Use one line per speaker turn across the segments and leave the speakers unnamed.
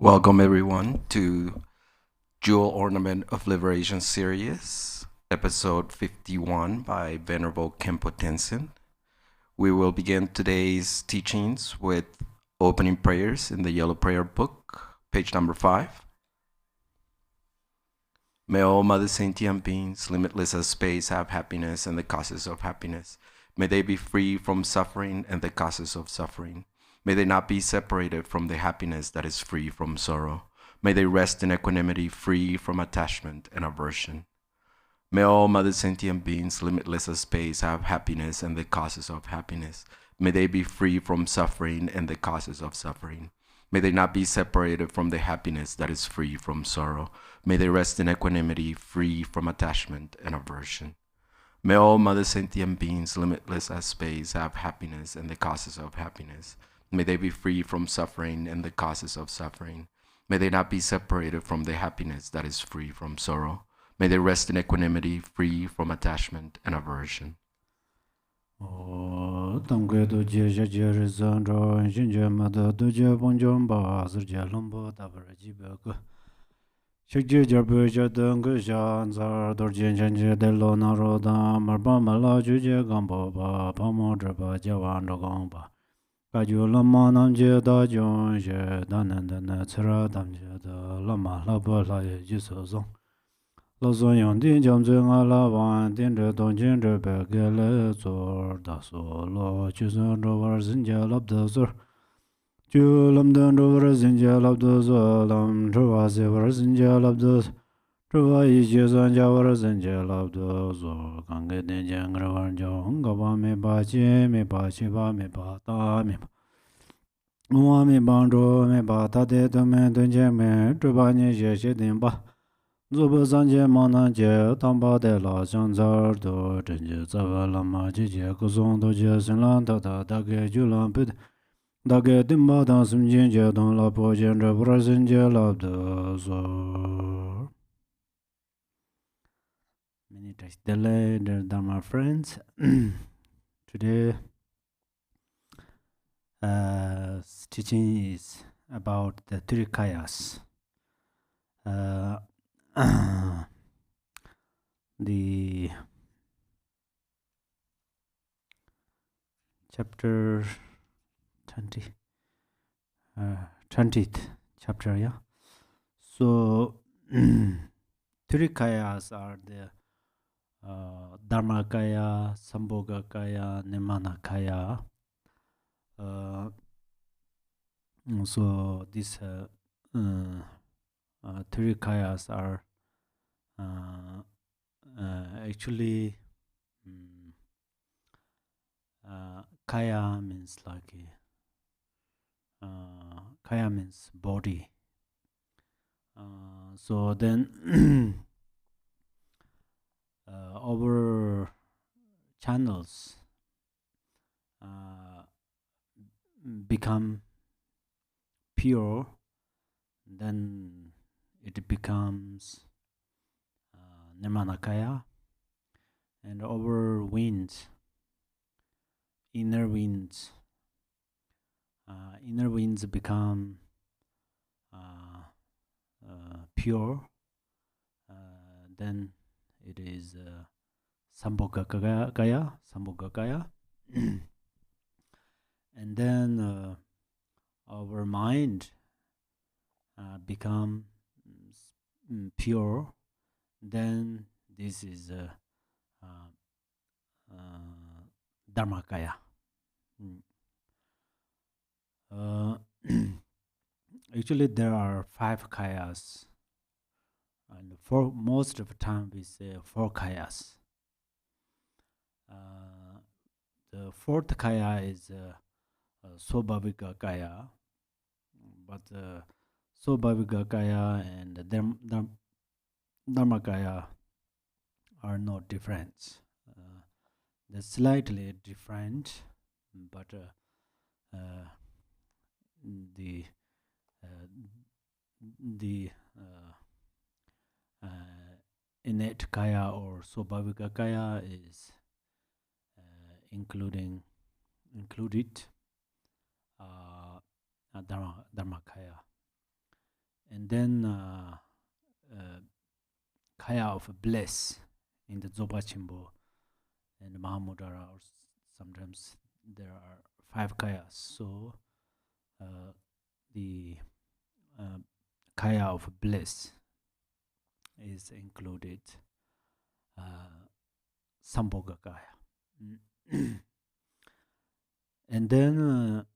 Welcome everyone to Jewel Ornament of Liberation series, episode 51 by Venerable Khenpo Tenzin. We will begin today's teachings with opening prayers in the Yellow Prayer Book, page number 5. May all Mother Sentient beings, limitless as space, have happiness and the causes of happiness. May they be free from suffering and the causes of suffering. May they not be separated from the happiness that is free from sorrow. May they rest in equanimity, free from attachment and aversion. May all Mother Sentient beings, limitless as space, have happiness and the causes of happiness. May they be free from suffering and the causes of suffering. May they not be separated from the happiness that is free from sorrow. May they rest in equanimity, free from attachment and aversion. May all Mother Sentient beings, limitless as space, have happiness and the causes of happiness. May they be free from suffering and the causes of suffering. May they not be separated from the happiness that is free from sorrow. May they rest in equanimity, free from attachment and aversion.
Lo son yon din jom zhe nga la wan din zhe dong jin zhe be ge le zor da so lo chu zhen zhe war zin jia lab de zor chu lam den zhe war zin jia lab de zor lam zhe wa zi war zin jia lab de zhe wa yi jie zan jia war zin jia lab de zor gang ge din jian ge war jiong ga ba me ba jie me ba chi ba me ba ta me ba wa me ba zhuo me ba ta de de me den jian me zhe ba ni jie xie din ba Zuba Sanje Mana Je Tamba de la Shanzar Do Zhenje Zava Lama Jije Kuzong Do Je Sinlan Tata Dage Julan Pid Dage Dimba Dan Sim Jin Je Don La Po Jen Je Bra Sin Je Lab De Zor. Many thanks delay, dear Dharma friends. Today teaching is about the three kayas. The chapter 20th chapter, yeah. So three kayas are the Dharmakaya, Sambhogakaya, Nimanakaya. So these three kayas are actually kaya means like kaya means body. So then our channels become pure, then it becomes Nimanakaya, and our winds, inner winds become pure, then it is Sambhogakaya, and then our mind become pure, then this is Dharmakaya. Actually, there are 5 kayas, and for most of the time we say 4 kayas. The 4th kaya is Swabhavika kaya, but Swabhavika kaya and Dharmakaya are not different. They're slightly different, but the innate kaya or Swabhavika kaya is included Dharmakaya. and then kaya of bliss in the Zoba Chimbo and Mahamudara, or sometimes there are 5 kayas. So the kaya of bliss is included, Sambhoga kaya. And then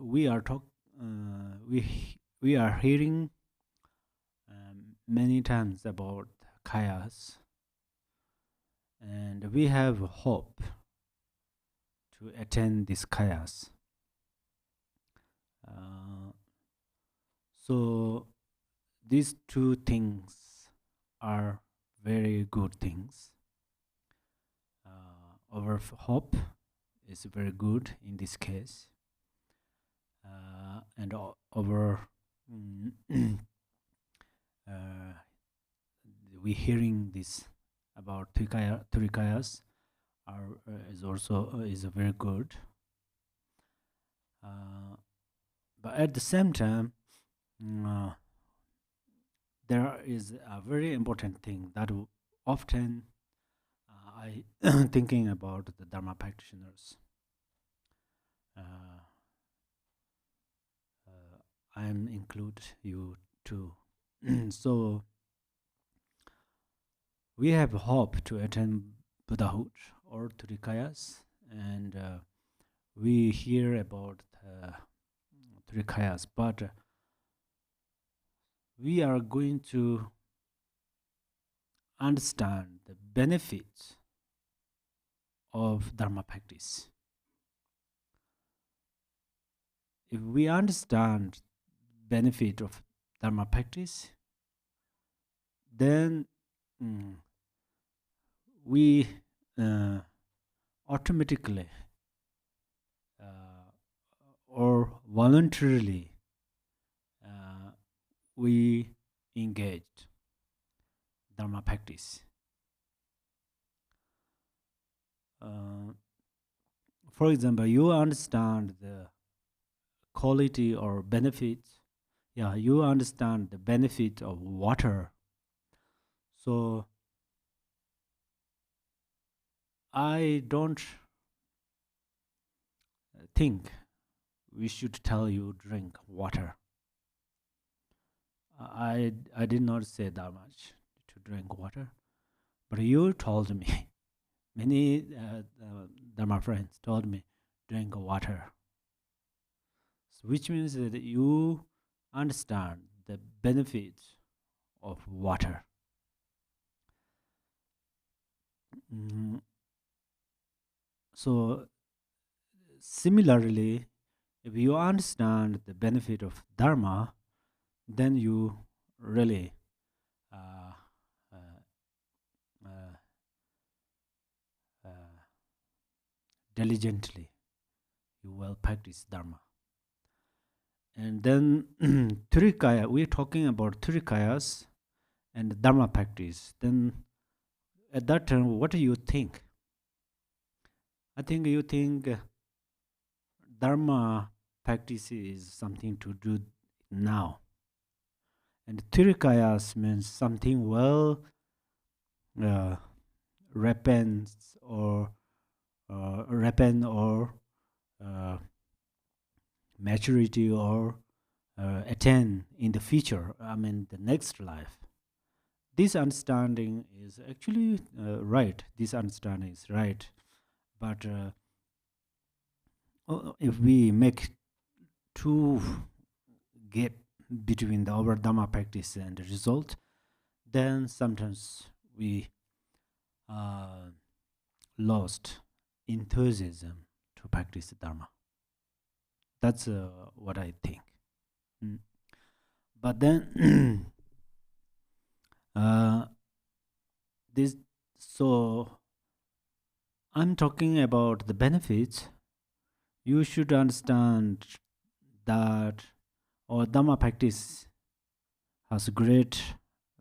we are we are hearing many times about kayas, and we have hope to attain these kayas. So these 2 things are very good things. Our hope is very good in this case, and our we hearing this about three kayas are is also is very good. But at the same time, there is a very important thing that often I thinking about the Dharma practitioners. I am include you too. So we have hope to attain Buddhahood or Trikayas, and we hear about Trikayas, but we are going to understand the benefits of Dharma practice. If we understand benefit of Dharma practice, then we automatically or voluntarily we engaged Dharma practice. For example, you understand the quality or benefits. Yeah, you understand the benefit of water. So I don't think we should tell you drink water. I did not say that much to drink water, but you told me, many Dharma friends told me, drink water. So which means that you understand the benefits of water. So similarly, if you understand the benefit of Dharma, then you really diligently you will practice Dharma. And then Trikaya, we're talking about Trikayas and Dharma practice. Then at that time, what do you think? I think you think Dharma practice is something to do now. And Trikayas means something well ripened or maturity or attain in the future, I mean the next life. This understanding is actually right. This understanding is right. But if we make too gap between our Dharma practice and the result, then sometimes we lost enthusiasm to practice Dharma. That's what I think. But then so I'm talking about the benefits. You should understand that our Dhamma practice has a great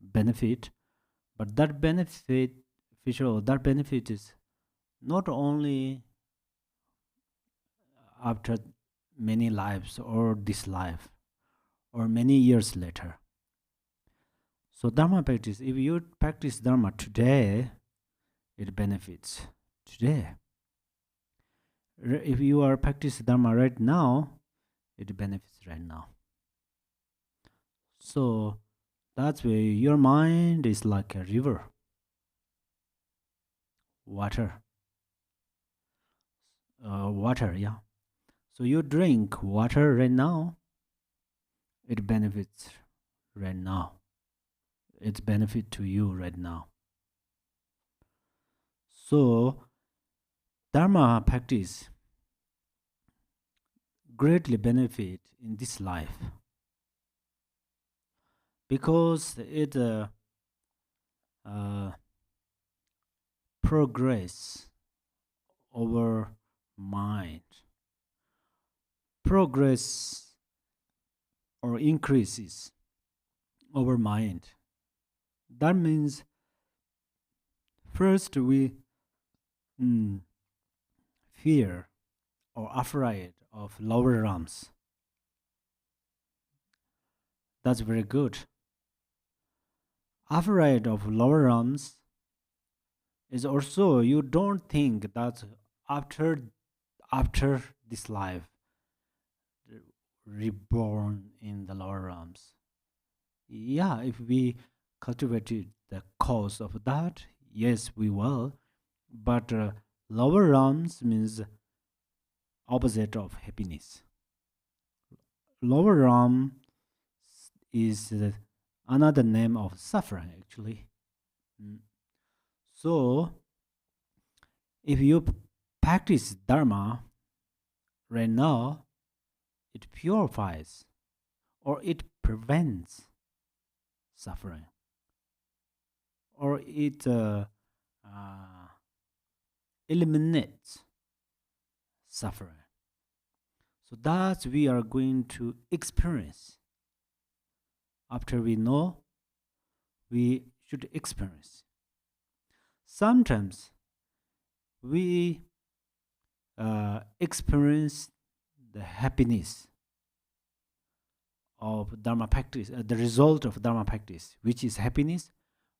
benefit, but that benefit is not only after many lives or this life, or many years later. So Dharma practice, if you practice Dharma today, it benefits today. If you are practicing Dharma right now, it benefits right now. So that's why your mind is like a river, water, yeah. So you drink water right now, it benefits right now. It's benefit to you right now. So Dharma practice greatly benefit in this life because it progress over mind, progress or increases over mind. That means first we fear or afraid of lower realms. That's very good. Afraid of lower realms is also you don't think that after this life reborn in the lower realms. Yeah, if we cultivated the cause of that, yes, we will. But lower realms means opposite of happiness. Lower realm is another name of suffering, actually. So, if you practice Dharma right now, it purifies or it prevents suffering, or it eliminates suffering. So that we are going to experience. After we know, we should experience. Sometimes we experience the happiness of Dharma practice, the result of Dharma practice, which is happiness,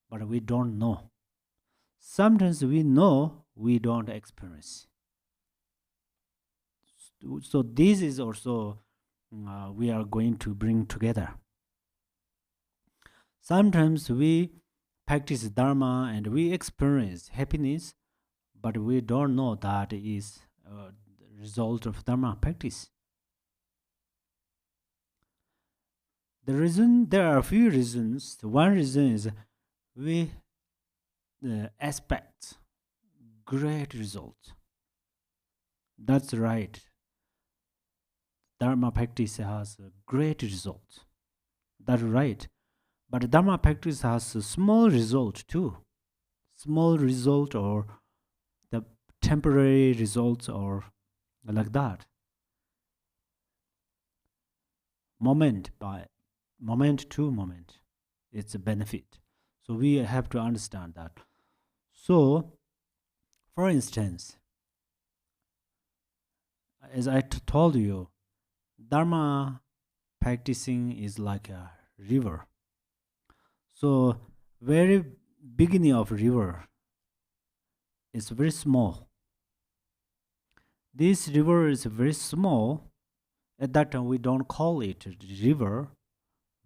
but we don't know. Sometimes we know, we don't experience. So this is also we are going to bring together. Sometimes we practice Dharma and we experience happiness, but we don't know that is the result of Dharma practice. There are a few reasons. One reason is we expect great results. That's right. Dharma practice has a great result. That's right. But Dharma practice has a small result too. Small result or the temporary results or like that. Moment to moment. It's a benefit. So we have to understand that. So, for instance, as I told you, Dharma practicing is like a river. So, very beginning of river is very small. This river is very small. At that time, we don't call it a river,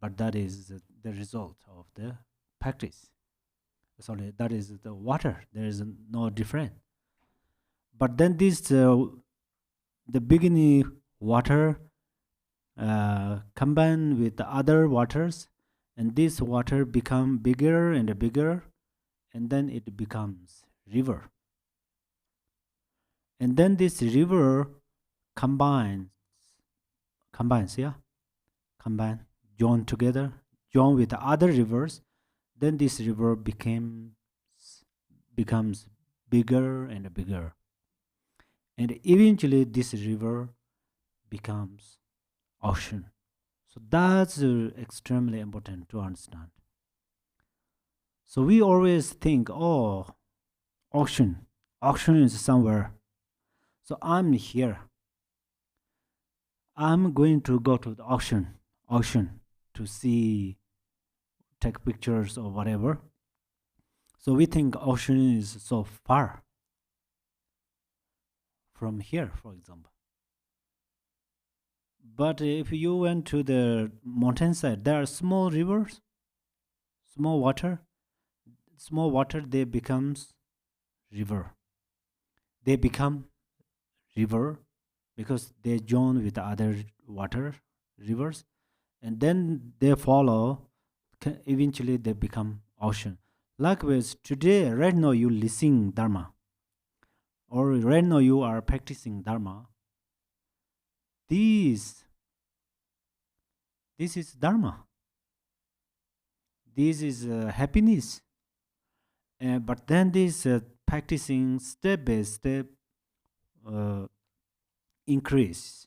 but that is the result of the practice. Sorry, that is the water. There is no difference. But then this, the beginning water combine with the other waters, and this water become bigger and bigger, and then it becomes river. And then this river combine, join together, join with the other rivers. Then this river becomes bigger and bigger, and eventually this river becomes ocean. So that's extremely important to understand. So we always think, oh, ocean is somewhere. So I'm here. I'm going to go to the ocean. ocean to see, take pictures or whatever. So we think ocean is so far from here, for example. But if you went to the mountainside, there are small rivers, small water. Small water, they becomes river. They become river because they join with other water rivers, and then they follow. Eventually, they become ocean. Likewise, today, right now, you listening Dharma, or right now you are practicing Dharma. This is Dharma. This is happiness. But then this practicing step by step uh, increase,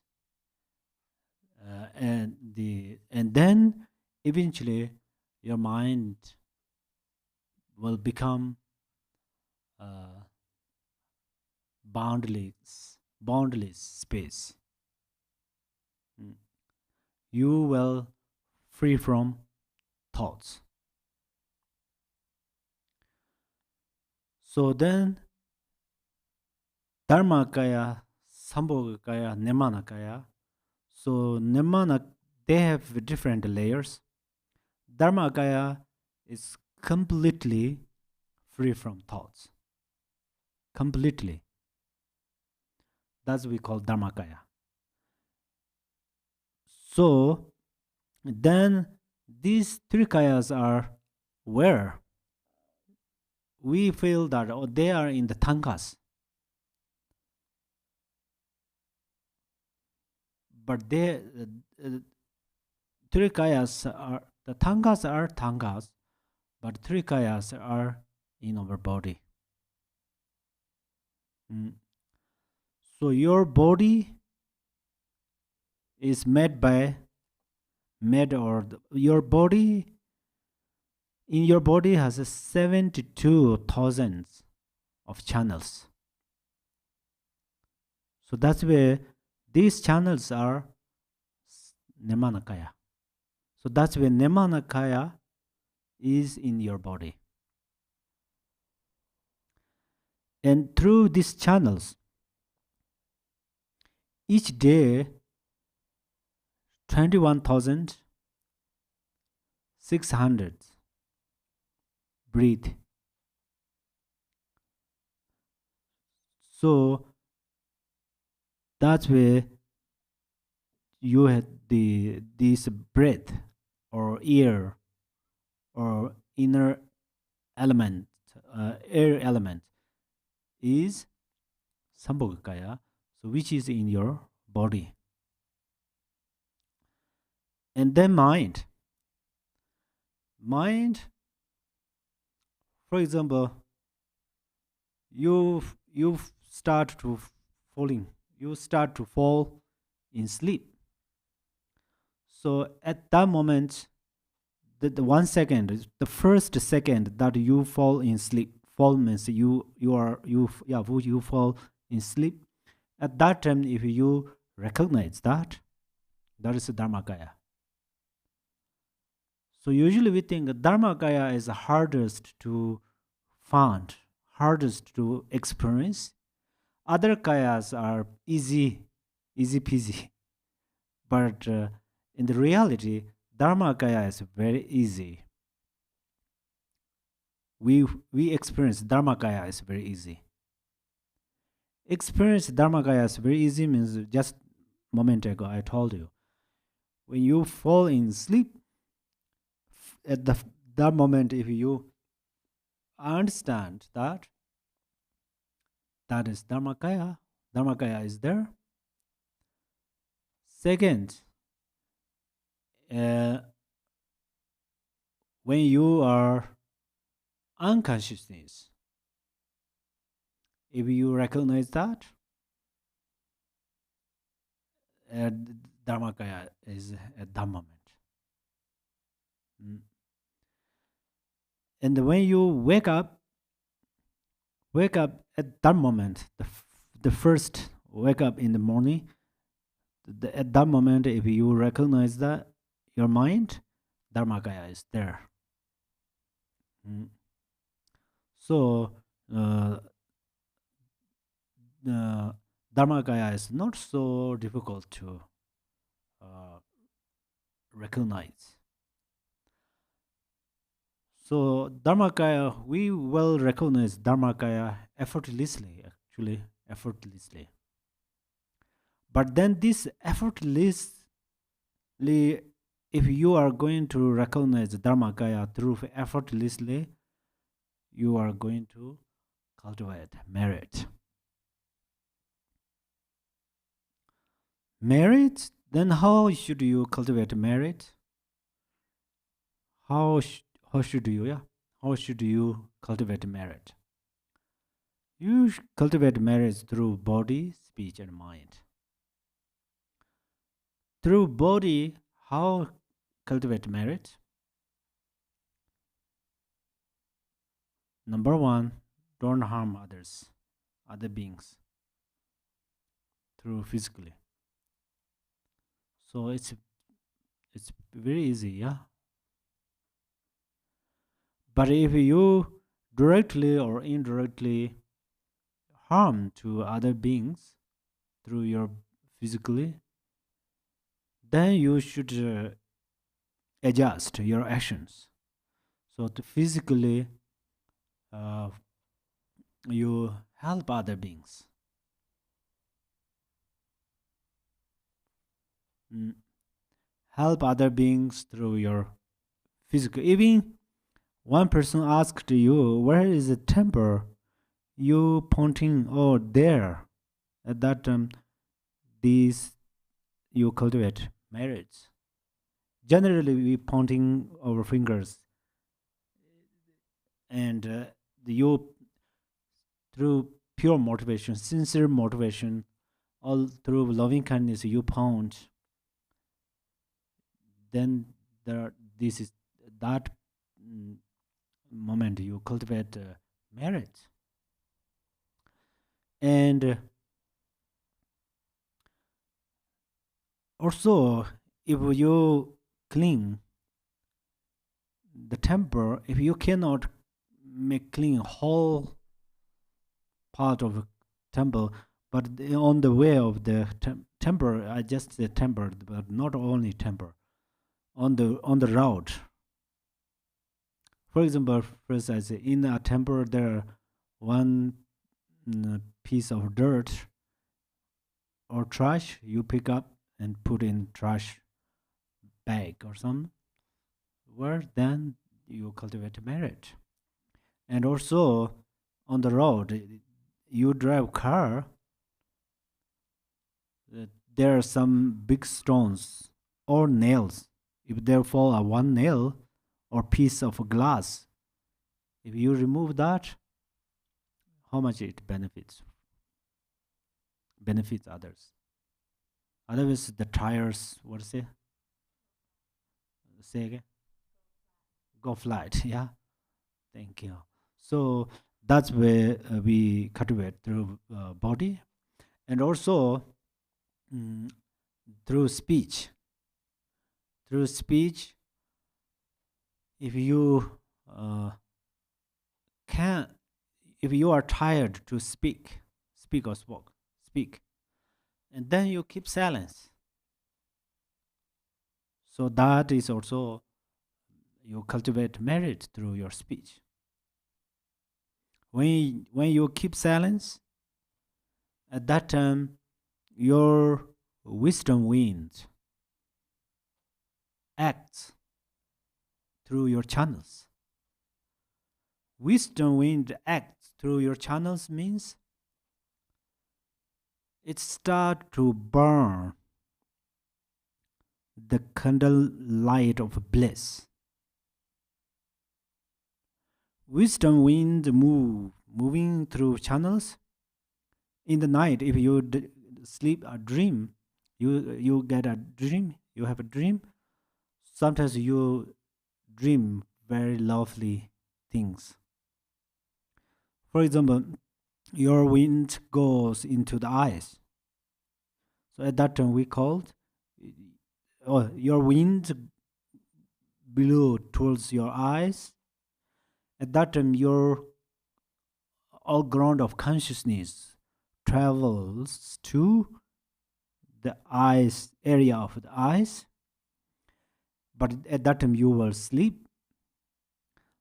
and then eventually your mind will become uh, boundless space. You will free from thoughts. So then Dharmakaya, Sambhogakaya, Nimanakaya. So Nimana, they have different layers. Dharmakaya is completely free from thoughts. Completely. That's what we call Dharmakaya. So then these three kayas are where we feel that they are in the tankas. But they three kayas are, the tankas are tankas, but three kayas are in our body. So your body is your body, in your body has a 72,000 of channels. So that's where these channels are Nimanakaya. So that's where Nimanakaya is in your body. And through these channels, each day, 21,600 breathe. So that's where you had this breath or air or inner element, air element is Sambhogakaya, so which is in your body. And then mind, for example, you start to fall in sleep. So at that moment, the 1 second is the first second that you fall in sleep. Fall means you fall in sleep. At that time, if you recognize that is Dharmakaya. So usually we think Dharmakaya is the hardest to find, hardest to experience. Other kayas are easy peasy. But in the reality, Dharmakaya is very easy. We experience Dharmakaya is very easy. Experience Dharmakaya is very easy means just a moment ago I told you. When you fall in sleep, at that moment, if you understand that is Dharmakaya is there. Second, when you are unconsciousness, if you recognize that, Dharmakaya is at that moment. And when you wake up at that moment, the first wake up in the morning, at that moment, if you recognize that, your mind, Dharmakaya is there. So Dharmakaya is not so difficult to recognize. So Dharmakaya, we will recognize Dharmakaya effortlessly, actually, effortlessly. But then this effortlessly, if you are going to recognize Dharmakaya through effortlessly, you are going to cultivate merit. Merit? Then how should you cultivate merit? How should you, yeah? How should you cultivate merit? You cultivate merit through body, speech, and mind. Through body, how cultivate merit? Number one, don't harm others, other beings, through physically. So it's very easy, yeah. But if you directly or indirectly harm to other beings through your physically, then you should adjust your actions. So to physically you help other beings. Help other beings through your physical. Even one person asked you, where is the temple? You pointing, oh, there. At that time, these you cultivate merits. Generally, we pointing our fingers, and you through pure motivation, sincere motivation, all through loving kindness, you point. Then this is that moment you cultivate merit. And also, if you clean the temple, if you cannot make clean whole part of a temple, but on the way of the temple, I just say temple, but not only temple, on the route. For example, first I say in a temple there one piece of dirt or trash you pick up and put in trash bag or something, where then you cultivate merit. And also on the road, you drive car, there are some big stones or nails. If there fall a one nail or piece of glass, if you remove that, how much it benefits others. Otherwise, the tires, what say? Say again. Go flat. Yeah. Thank you. So that's where we cultivate through body, and also through speech. Through speech, if you if you are tired to speak or speak, and then you keep silence. So that is also you cultivate merit through your speech. When you keep silence, at that time your wisdom wind acts through your channels. Wisdom wind acts through your channels means it starts to burn the candle light of bliss. Wisdom wind moving through channels. In the night, if you sleep or dream, you get a dream. You have a dream. Sometimes you dream very lovely things. For example, your wind goes into the eyes. So at that time we called, your wind below towards your eyes. At that time, your all ground of consciousness travels to the eyes, area of the eyes. But at that time, you will sleep.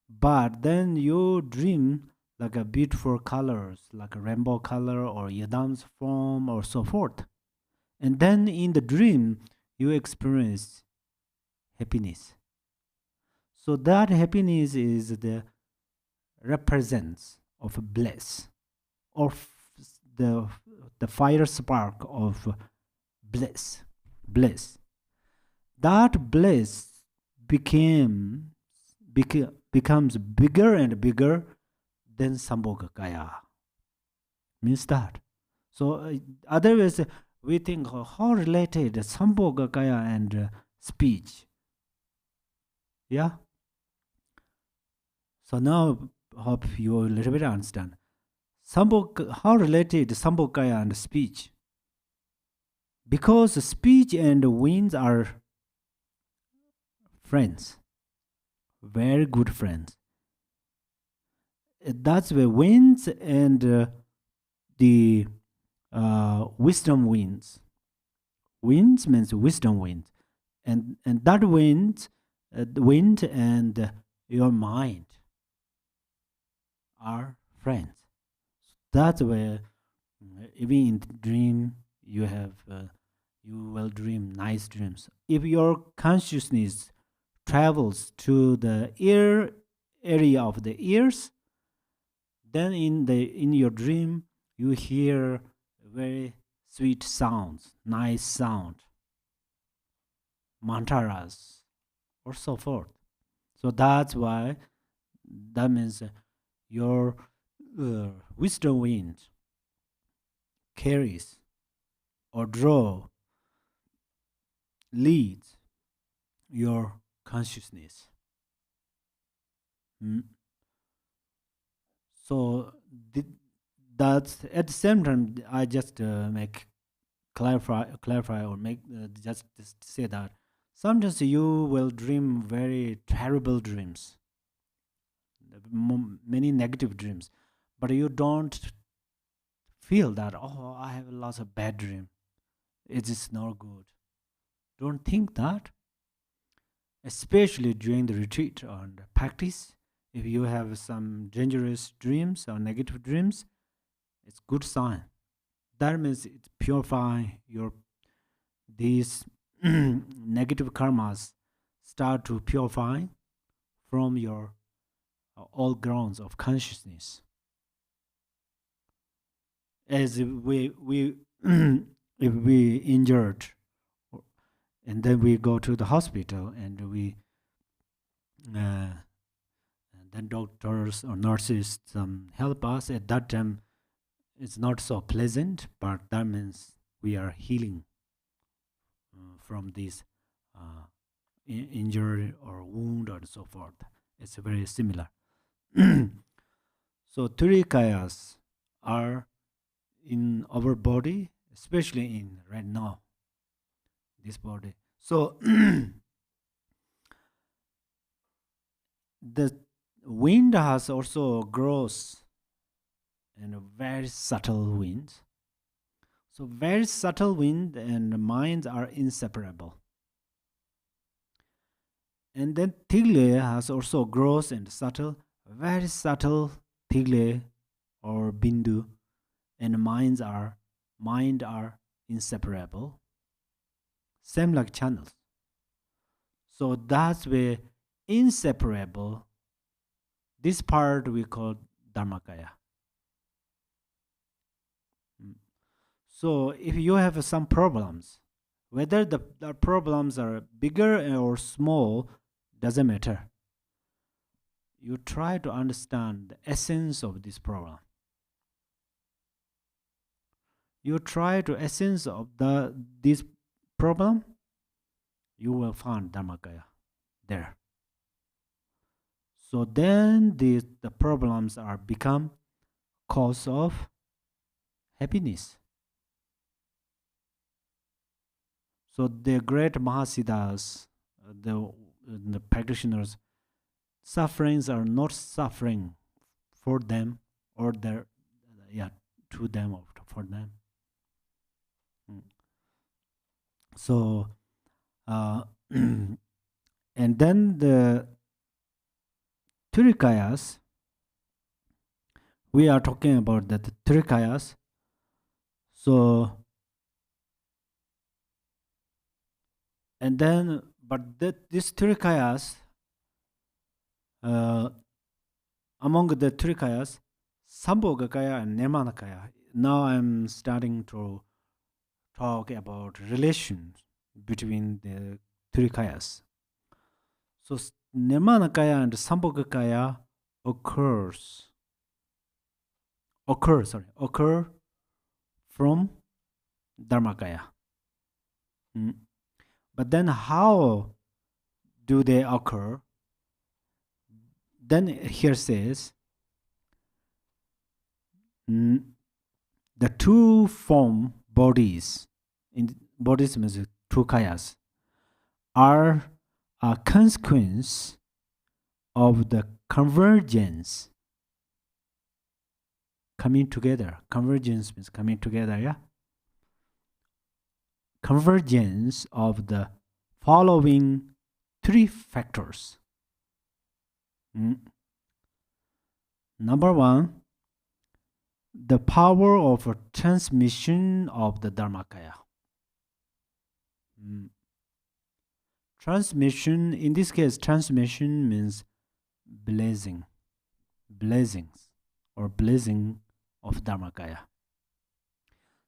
But then you dream like a beautiful colors, like a rainbow color or yadam's form or so forth. And then in the dream, you experience happiness. So that happiness is the represents of bliss, or the fire spark of bliss. That bliss becomes bigger and bigger than Sambhogakaya. Means that. So otherwise we think how related Sambhogakaya and speech. Yeah. So now hope you a little bit understand. How related Sambhogakaya and speech? Because speech and winds are friends, very good friends. That's where winds and the wisdom winds. Winds means wisdom winds, and that wind and your mind are friends. That's where even in the dream you have you will dream nice dreams. If your consciousness travels to the ear area of the ears, then in your dream you hear very sweet sounds, nice sound, mantras, or so forth. So that's why that means your wisdom wind carries or leads your consciousness. So that's at the same time I just make clarify or make just say that sometimes you will dream very terrible dreams, many negative dreams, but you don't feel that, oh, I have lots of bad dream, it is not good. Don't think that. Especially during the retreat and practice, if you have some dangerous dreams or negative dreams, it's good sign. That means it's purifying your these negative karmas start to purify from your all grounds of consciousness. As we if we injured and then we go to the hospital and we then doctors or nurses help us at that time, it's not so pleasant, but that means we are healing from this injury or wound or so forth. It's very similar. So three kayas are in our body, especially in right now, this body. So the wind has also grows and a very subtle wind. So very subtle wind and minds are inseparable. And then Tigle has also gross and subtle, very subtle Tigle or Bindu, and mind are inseparable. Same like channels. So that's where inseparable, this part we call Dharmakaya. So if you have some problems, whether the problems are bigger or small, doesn't matter. You try to understand the essence of this problem. You try to essence of this problem, you will find Dharmakaya there. So then the problems are become cause of happiness. So the great Mahasiddhas, the the practitioners, sufferings are not suffering for them or their, to them or for them. So, and then the Turikayas, we are talking about the Turikayas. So, and then, but these Turikayas, among the Turikayas, Sambhogakaya and Nirmanakaya. Now I'm starting to talk about relations between the Turikayas. So Nirmanakaya and Sambhogakaya occur from Dharmakaya. But then how do they occur? Then here says, the two form bodies, in bodies means two kayas, are a consequence of the convergence, coming together. Convergence means coming together, yeah? Convergence of the following three factors. Number one, the power of transmission of the Dharmakaya. Transmission, in this case, transmission means blazing, blazings, or blazing of Dharmakaya.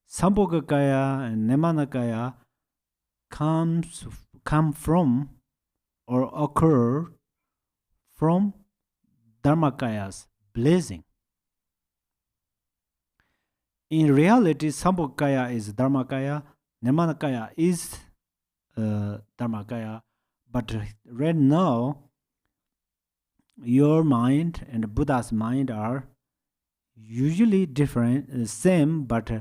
Sambhogakaya and Nirmanakaya come from or occur from Dharmakaya's blazing. In reality, Sambhogakaya is Dharmakaya, Nirmanakaya is Dharmakaya, but right now, your mind and Buddha's mind are usually different, same, but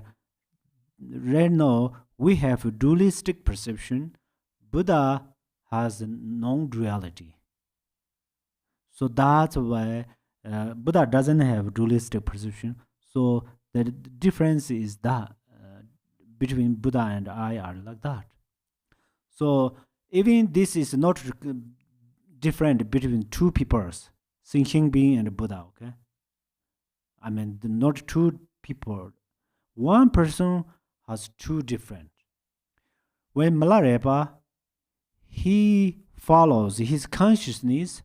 right now we have dualistic perception. Buddha has non-duality. So that's why Buddha doesn't have dualistic perception. So the difference is that between Buddha and I are like that. So even this is not different between two peoples, thinking being and Buddha, okay? I mean, not two people. One person has two different. When Milarepa, he follows his consciousness,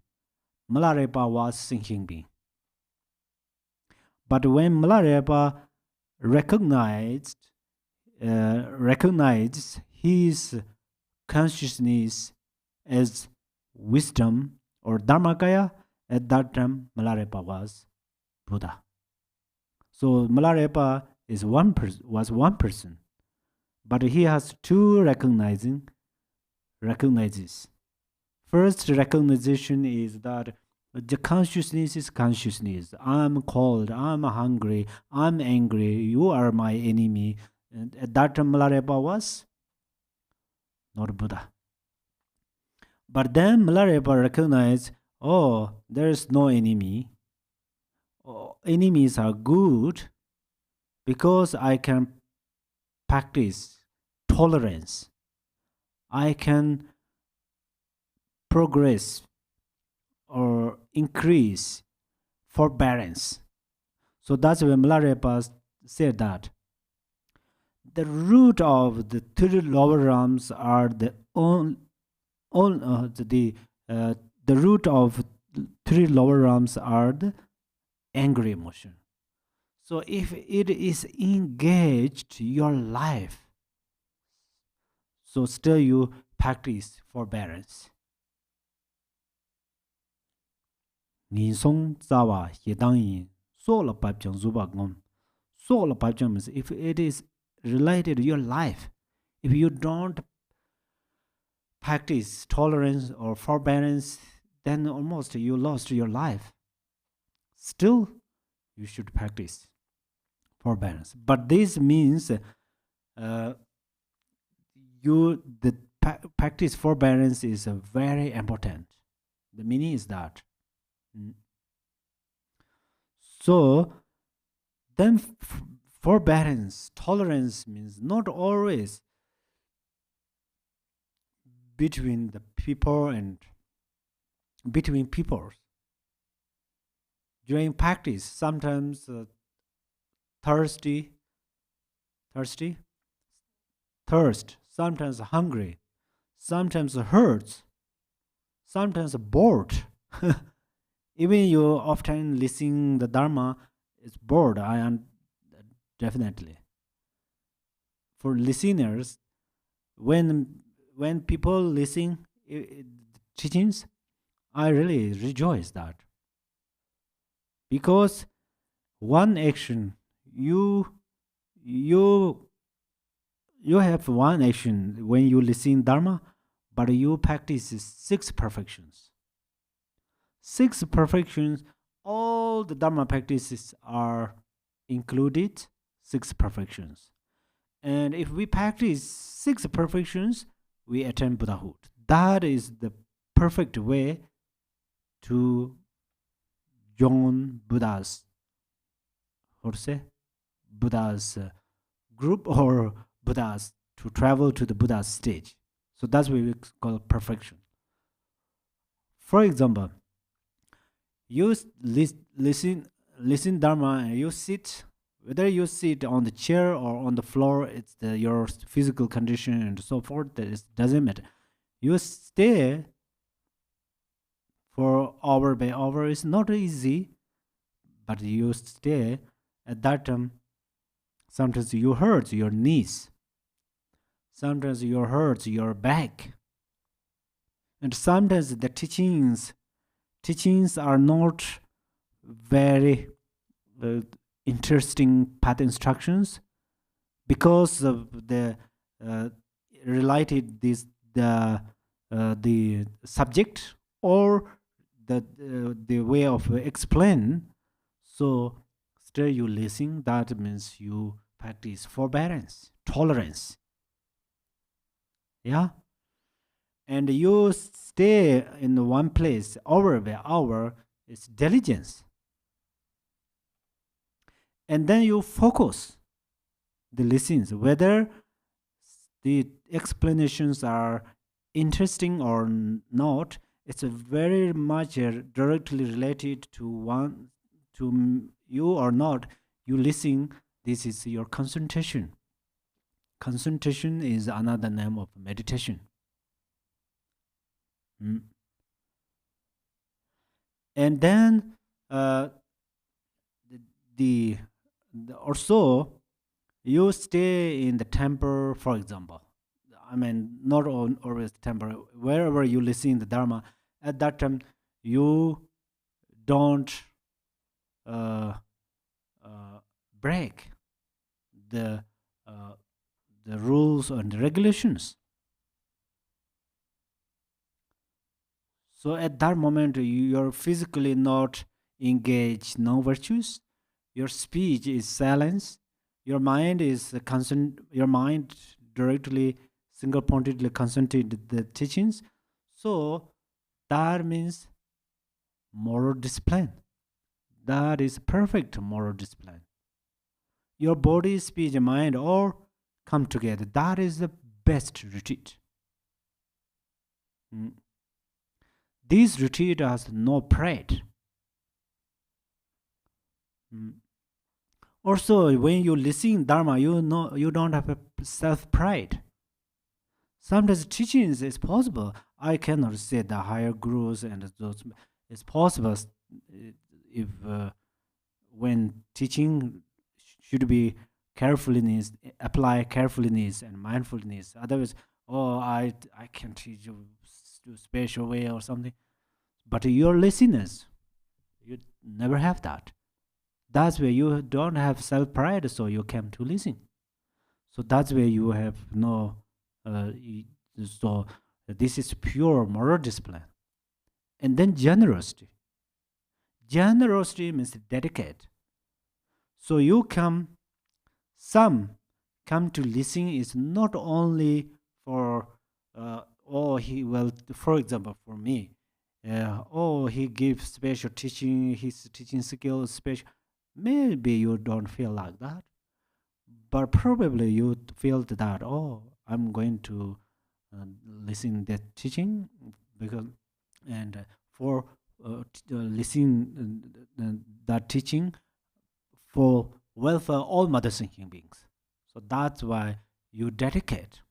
Milarepa was thinking being. But when Milarepa recognized his consciousness as wisdom or Dharmakaya, at that time Milarepa was Buddha. So Milarepa was one person, but he has two recognizes. First recognition is that the consciousness is consciousness. I'm cold, I'm hungry, I'm angry, you are my enemy. And at that time Milarepa was not Buddha. But then Milarepa recognized, oh, there is no enemy. Oh, enemies are good because I can practice tolerance. I can progress or increase forbearance. So that's when Milarepa said that the root of the three lower realms are the root of three lower realms are the angry emotion. So if it is engaged your life, so still you practice forbearance. If it is related to your life, if you don't practice tolerance or forbearance, then almost you lost your life. Still, you should practice forbearance. But this means the practice forbearance is very important. The meaning is that. So then forbearance, tolerance means not always between the people and between peoples. During practice, sometimes thirsty, thirst, sometimes hungry, sometimes hurts, sometimes bored. Even you often listen the Dharma, it's bored. I am definitely. For listeners, when people listen teachings, I really rejoice that, because one action you you you have one action when you listen Dharma, but you practice six perfections. Six perfections, all the Dharma practices are included, six perfections. And if we practice six perfections, we attain Buddhahood. That is the perfect way to join Buddha's, how to say, Buddha's group, or Buddha's, to travel to the Buddha's stage. So that's what we call perfection. For example, you listen Dharma and you sit, whether you sit on the chair or on the floor, it's your physical condition and so forth, that doesn't matter. You stay for hour by hour. It's not easy, but you stay. At that time, sometimes you hurt your knees, sometimes you hurt your back, and sometimes the teachings are not very interesting path instructions, because of the related this the subject or the way of explain. So still you listen, that means you practice forbearance, tolerance. Yeah. And you stay in one place hour by hour, it's diligence. And then you focus the listens, whether the explanations are interesting or not. It's a very much directly related to one, to you or not. You listen, this is your concentration. Concentration is another name of meditation. And then the also you stay in the temple, for example. I mean, not always the temple. Wherever you listen the Dharma, at that time you don't break the rules and the regulations. So at that moment, you're physically not engaged, no virtues. Your speech is silence. Your mind is your mind directly, single-pointedly concentrated the teachings. So that means moral discipline. That is perfect moral discipline. Your body, speech, and mind all come together. That is the best retreat. This retreat has no pride. Also, when you listen Dharma, you know you don't have a self-pride. Sometimes teachings is possible. I cannot say the higher gurus and those. It's possible if when teaching should be carefulness, apply carefulness and mindfulness. Otherwise, oh, I can teach you special way or something. But your listeners, you never have that. That's where you don't have self-pride, so you came to listen. So that's where you have no. So this is pure moral discipline. And then generosity. Generosity means dedicate. So some come to listen is not only for he well, for example, for me, he gives special teaching, his teaching skills special. Maybe you don't feel like that, but probably you feel that, I'm going to listen that teaching, because and for listen that teaching for welfare all mother thinking beings. So that's why you dedicate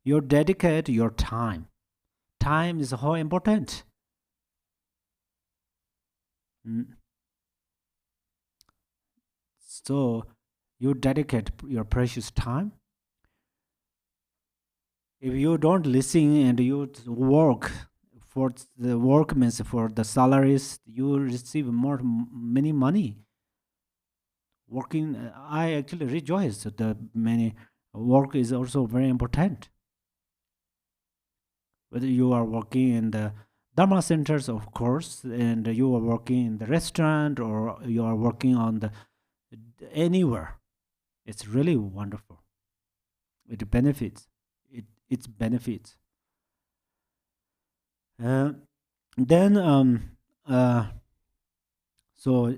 your time. Time is how important. Mm. So you dedicate your precious time. If you don't listen and you work for the work, means for the salaries, you receive many money. Working, I actually rejoice that the many work is also very important. Whether you are working in the Dharma centers, of course, and you are working in the restaurant, or you are working on the anywhere, it's really wonderful. It benefits. It benefits. Uh, then uh, so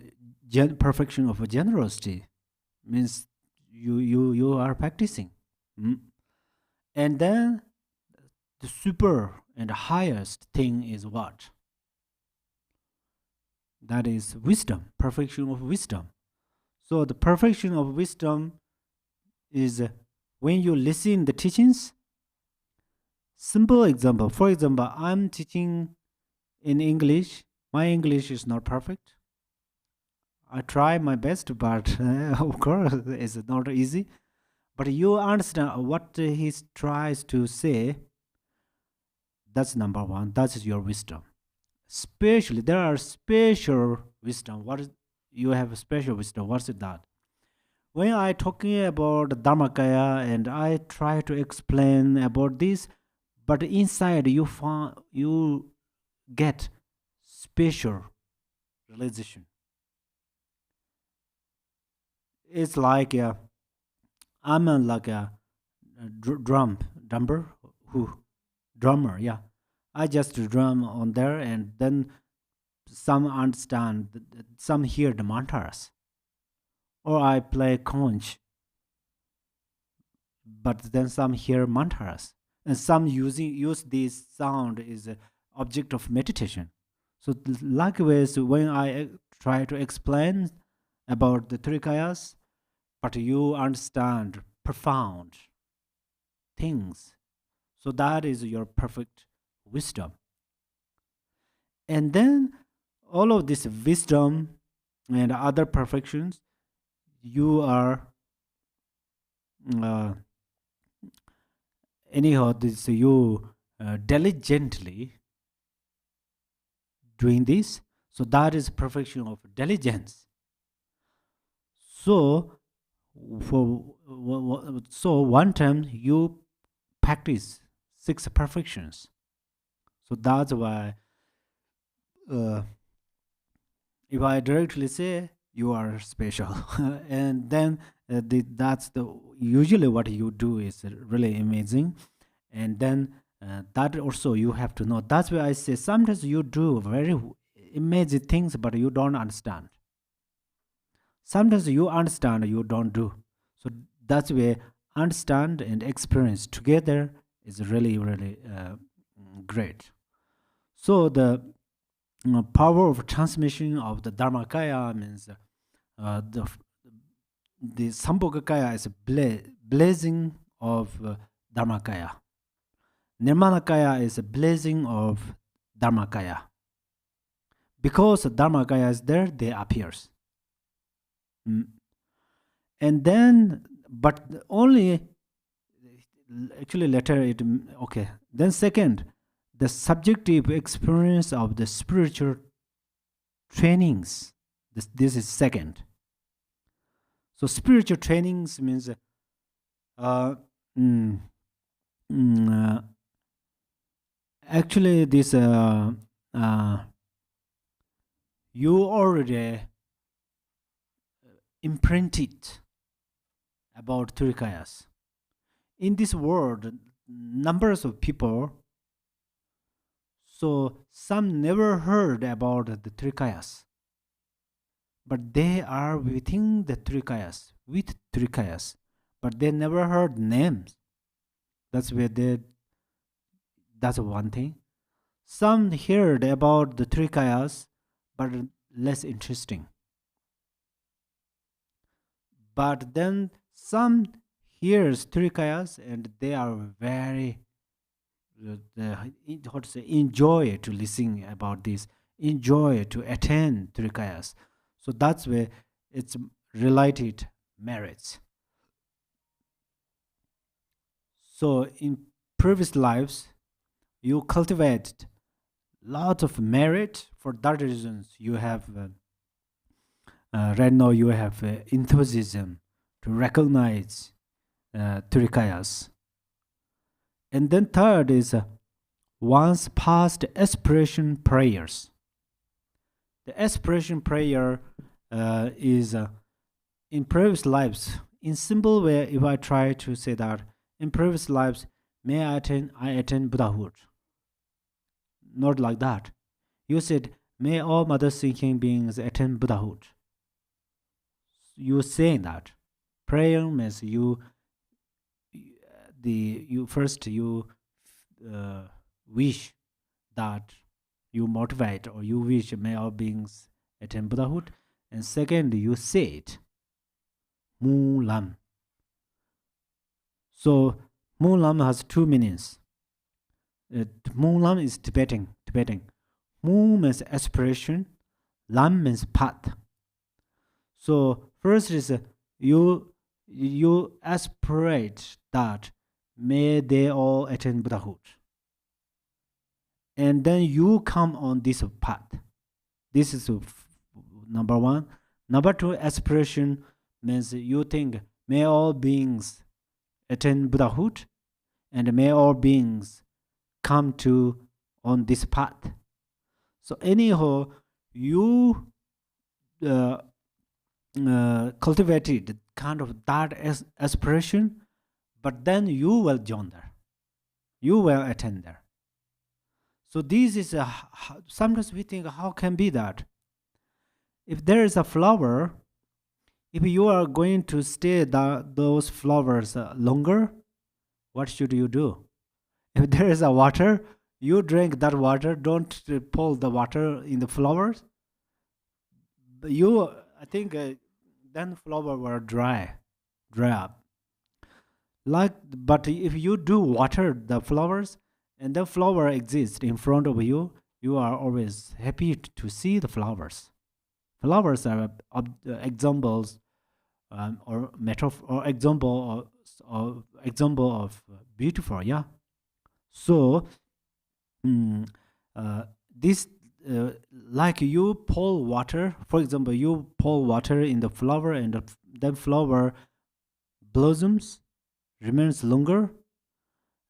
perfection of generosity means you are practicing. Mm. And then the super and highest thing is what? That is wisdom, perfection of wisdom. So the perfection of wisdom is when you listen the teachings. Simple example. For example, I'm teaching in English. My English is not perfect. I try my best, but of course it's not easy. But you understand what he tries to say. That's number one. That's your wisdom. Especially there are special wisdom. What is you have a special wisdom? What's that? When I talking about Dharmakaya and I try to explain about this, but inside you get special realization. It's like I'm like a drummer, who drummer, yeah. I just drum on there, and then some understand, some hear the mantras, or I play conch, but then some hear mantras, and some use this sound is a object of meditation. So likewise, when I try to explain about the trikayas, but you understand profound things, so that is your perfect wisdom. And then all of this wisdom and other perfections, you are uh, anyhow this you diligently doing this, so that is perfection of diligence. So so one time you practice six perfections, so that's why uh, if I directly say you are special, and then that's the usually what you do is really amazing, and then that also you have to know. That's why I say sometimes you do very amazing things, but you don't understand. Sometimes you understand, you don't do. So that's where understand and experience together is really really great. So the power of transmission of the Dharmakaya means the Sambhogakaya is a blazing of Dharmakaya. Nirmanakaya is a blazing of Dharmakaya. Because Dharmakaya is there, they appears. Mm. And then, but only actually later it okay. Then second, the subjective experience of the spiritual trainings. This is second. So spiritual trainings means uh, mm, actually this you already imprinted about Turikayas. In this world, numbers of people. So some never heard about the Trikayas, but they are within the Trikayas, with Trikayas, but they never heard names. That's where that's one thing. Some heard about the Trikayas, but less interesting. But then some hears Trikayas and they are very how to say, enjoy to listen about this, enjoy to attend Trikayas. So that's where it's related merits. So in previous lives, you cultivated lot of merit. For that reasons, you have right now you have enthusiasm to recognize Trikayas. And then third is once past aspiration prayers. The aspiration prayer is in previous lives. In simple way, if I try to say that in previous lives, may I attend Buddhahood. Not like that. You said, may all mother thinking beings attend Buddhahood. You saying that. Prayer means you wish that you motivate or you wish may all beings attain Buddhahood, and second you say it, Mu Lam. So Mu Lam has two meanings. Mu Lam is Tibetan. Mu means aspiration, Lam means path. So first is you aspirate that may they all attain Buddhahood. And then you come on this path. This is number one. Number two, aspiration means you think may all beings attain Buddhahood and may all beings come to on this path. So anyhow, you cultivated kind of that aspiration, but then you will join there. You will attend there. So this is sometimes we think, how can be that? If there is a flower, if you are going to stay those flowers longer, what should you do? If there is a water, you drink that water. Don't pour the water in the flowers. I think, then flower will dry up. But if you do water the flowers, and the flower exists in front of you, you are always happy to see the flowers. Flowers are examples or metaphor or example of beautiful, yeah. So this like you pour water, for example, you pour water in the flower and the flower blossoms, remains longer,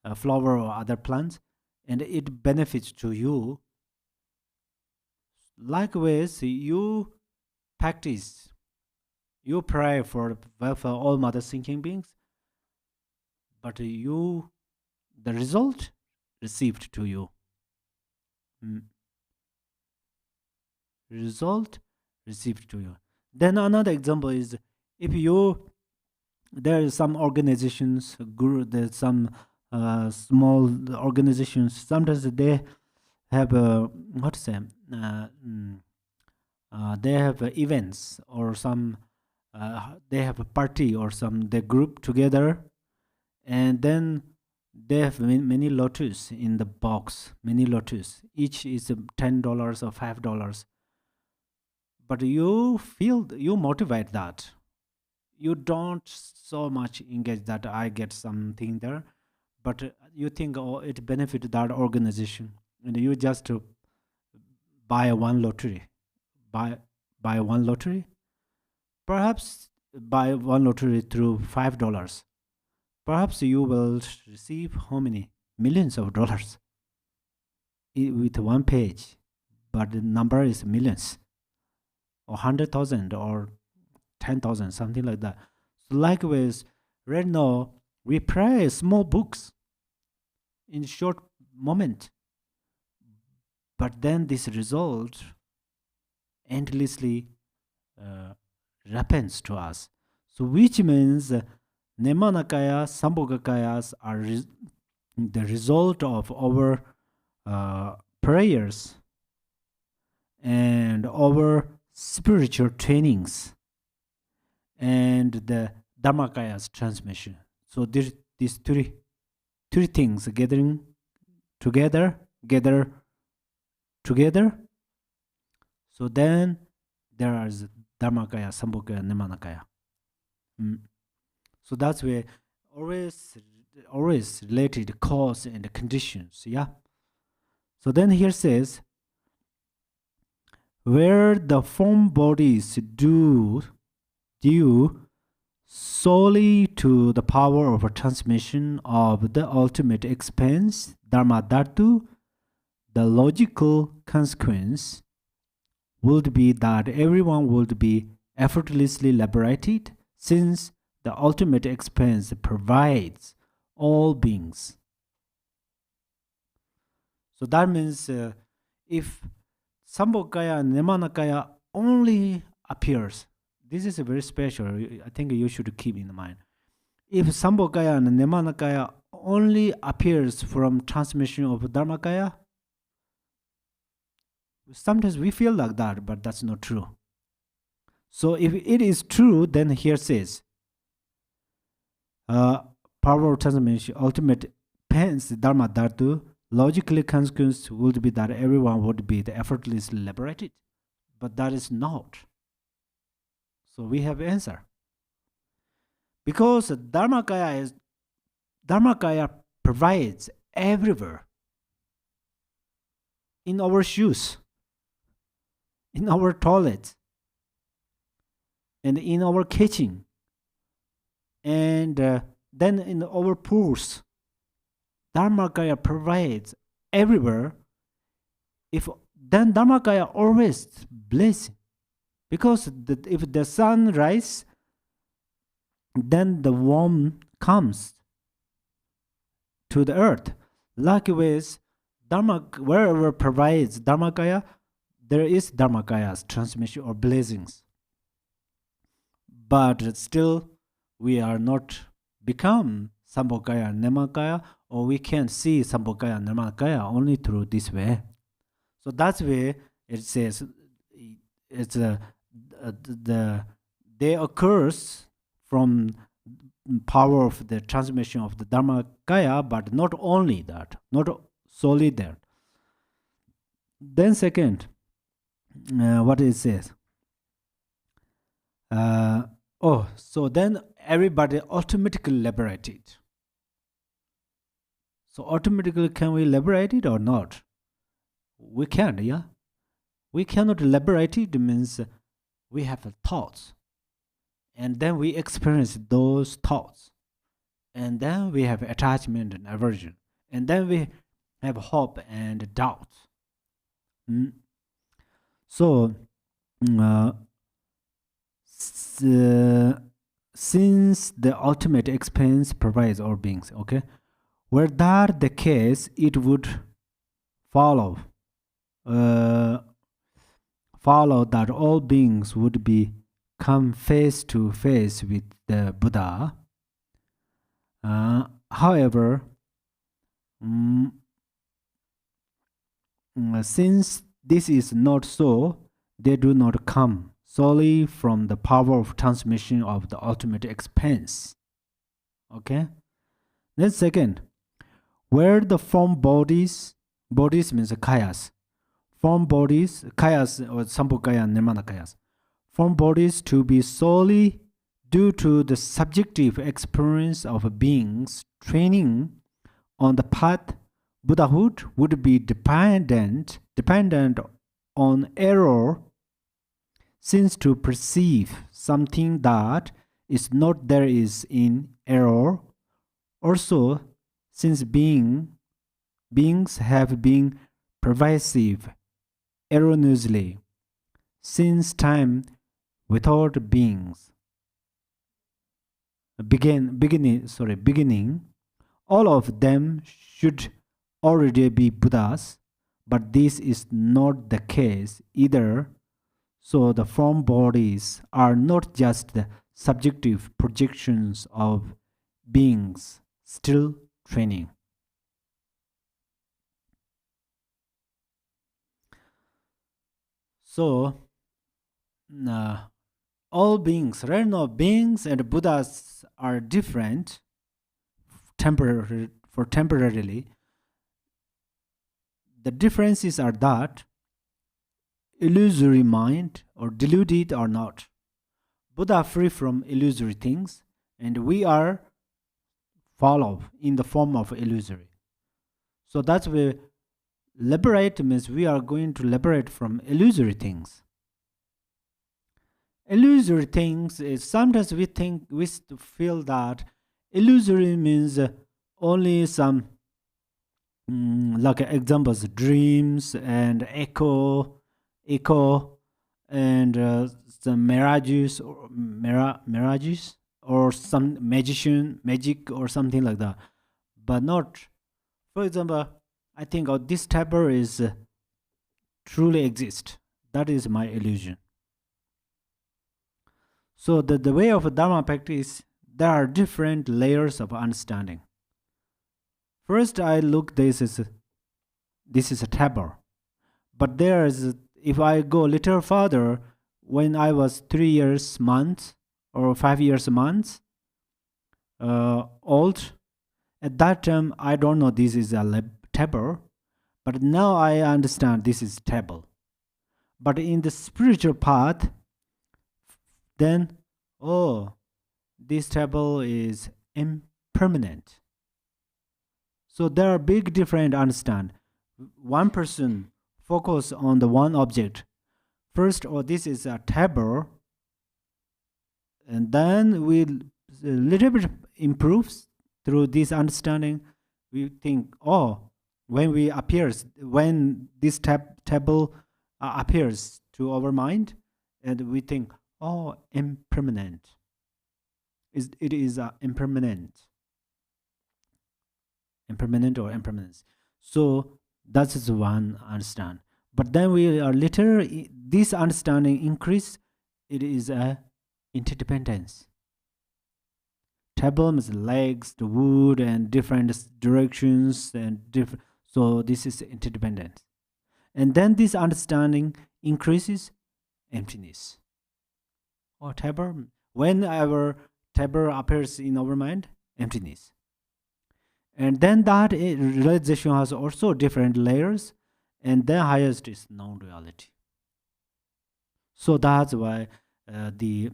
a flower or other plants, and it benefits to you. Likewise, you practice, you pray for welfare all mother thinking beings, but the result received to you. Result received to you. Then another example is, if there are some organizations, there's some small organizations, sometimes they have they have events or some they have a party or some they group together, and then they have many lotus in the box, many lotus, each is $10 or $5, but you feel, you motivate that, you don't so much engage that I get something there, but you think, oh, it benefit that organization, and you just buy one lottery, buy one lottery, perhaps buy one lottery through $5, perhaps you will receive how many millions of dollars with one page, but the number is millions or 100,000 or 10,000, something like that. So likewise, right now we pray small books, in short moment. But then this result endlessly happens to us. So which means Nemanakaya, Sambhogakayas are the result of our prayers and our spiritual trainings and the Dharmakaya's transmission. So these three things gathering together. So then there is Dharmakaya, Sambhogakaya, Nemanakaya. So that's where always related cause and conditions. Yeah. So then here says, where the form bodies due solely to the power of transmission of the ultimate expense, Dharma Dhatu, the logical consequence would be that everyone would be effortlessly liberated, since the ultimate expense provides all beings. So that means if Sambhogakaya and Nemanakaya only appears, this is a very special, I think you should keep in mind. If Sambhogakaya and Nemanakaya only appears from transmission of Dharmakaya, sometimes we feel like that, but that's not true. So if it is true, then here says, power of transmission, ultimate pens, Dharma Dhatu, logically consequence would be that everyone would be effortlessly liberated. But that is not. So we have answer. Because Dharmakaya provides everywhere. In our shoes, in our toilets, and in our kitchen, and then in our pools. Dharmakaya provides everywhere. Then Dharmakaya always blessing, because if the sun rises, then the warmth comes to the earth. Likewise, wherever provides Dharmakaya, there is Dharmakaya's transmission or blessings. But still, we are not become Sambhogakaya and Nemanakaya, or we can see Sambhogakaya and Nemanakaya only through this way. So that's where it says it's they occurs from power of the transmission of the Dharmakaya, but not only that, not solely that. Then second, what it says. So then everybody automatically liberated. So automatically, can we liberate it or not? We can, yeah. We cannot liberate it, means we have thoughts, and then we experience those thoughts, and then we have attachment and aversion, and then we have hope and doubt. So since the ultimate expense provides all beings, okay, were that the case, it would follow that all beings would be come face to face with the Buddha. However, since this is not so, they do not come solely from the power of transmission of the ultimate expense. Okay? Then second, where the form bodies means kayas, form bodies, kayas or Sambhogakaya and Nemanakayas, form bodies to be solely due to the subjective experience of beings training on the path, Buddhahood would be dependent on error, since to perceive something that is not there is in error. Also, since beings have been pervasive erroneously since time without beings beginning, all of them should already be Buddhas, but this is not the case either. So the form bodies are not just the subjective projections of beings still training. So all beings, right now, beings and Buddhas are different temporarily. The differences are that illusory mind or deluded or not. Buddha free from illusory things, and we are follow in the form of illusory. So that's where liberate means we are going to liberate from illusory things. Illusory things is sometimes we feel that illusory means only some like examples, dreams and echo and some mirages or some magic or something like that, but not. For example, I think this tabor is truly exist. That is my illusion. So the way of Dharma practice, there are different layers of understanding. First, I look this is a tabor, but there is, if I go a little further, when I was 3 years months or 5 years months old, at that time I don't know this is a tabor, but now I understand this is tabor. But in the spiritual path, then this tabor is impermanent. So there are big different understand. One person focus on the one object. First, this is a tabor, and then we a little bit improves through this understanding. We think, when this tabor appears to our mind, and we think, impermanent. It is impermanent or impermanence. So that is one understand. But then we are later this understanding increase. It is a interdependence. Table means legs, the wood, and different directions and different. So this is interdependence. And then this understanding increases emptiness. Or tabor, whenever tabor appears in our mind, emptiness. And then that realization has also different layers, and the highest is non-duality. So that's why if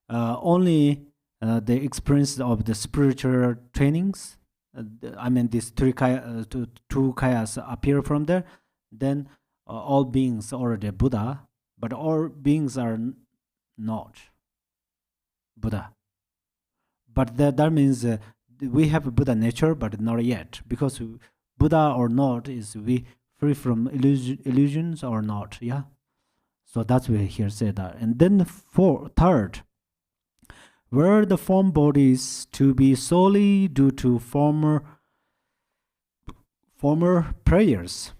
only the experience of the spiritual trainings, these two kayas appear from there, then all beings are already Buddha, but all beings are not Buddha. But that means we have a Buddha nature, but not yet, because Buddha or not is we free from illusions or not. Yeah. So that's why here say that. And then third, were the form bodies to be solely due to former prayers,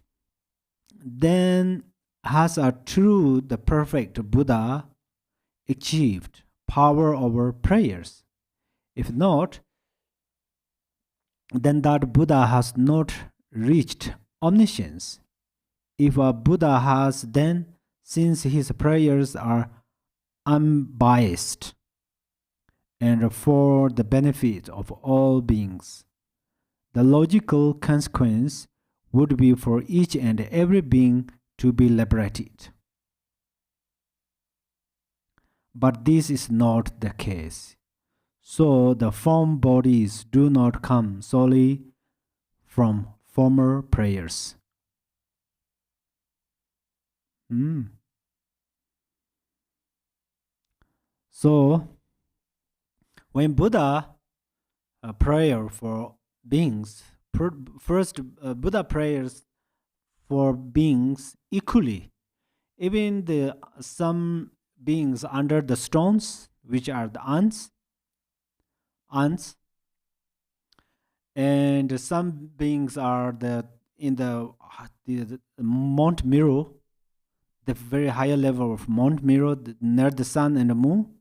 then has a true the perfect Buddha achieved power over prayers? If not, then that Buddha has not reached omniscience. If a Buddha has, then since his prayers are unbiased and for the benefit of all beings, the logical consequence would be for each and every being to be liberated. But this is not the case. So the form bodies do not come solely from former prayers. So when Buddha prayer for beings, first Buddha prayers for beings equally, even some beings under the stones, which are the ants, And some beings are in the Mount Meru, the very higher level of Mount Meru, near the sun and the moon.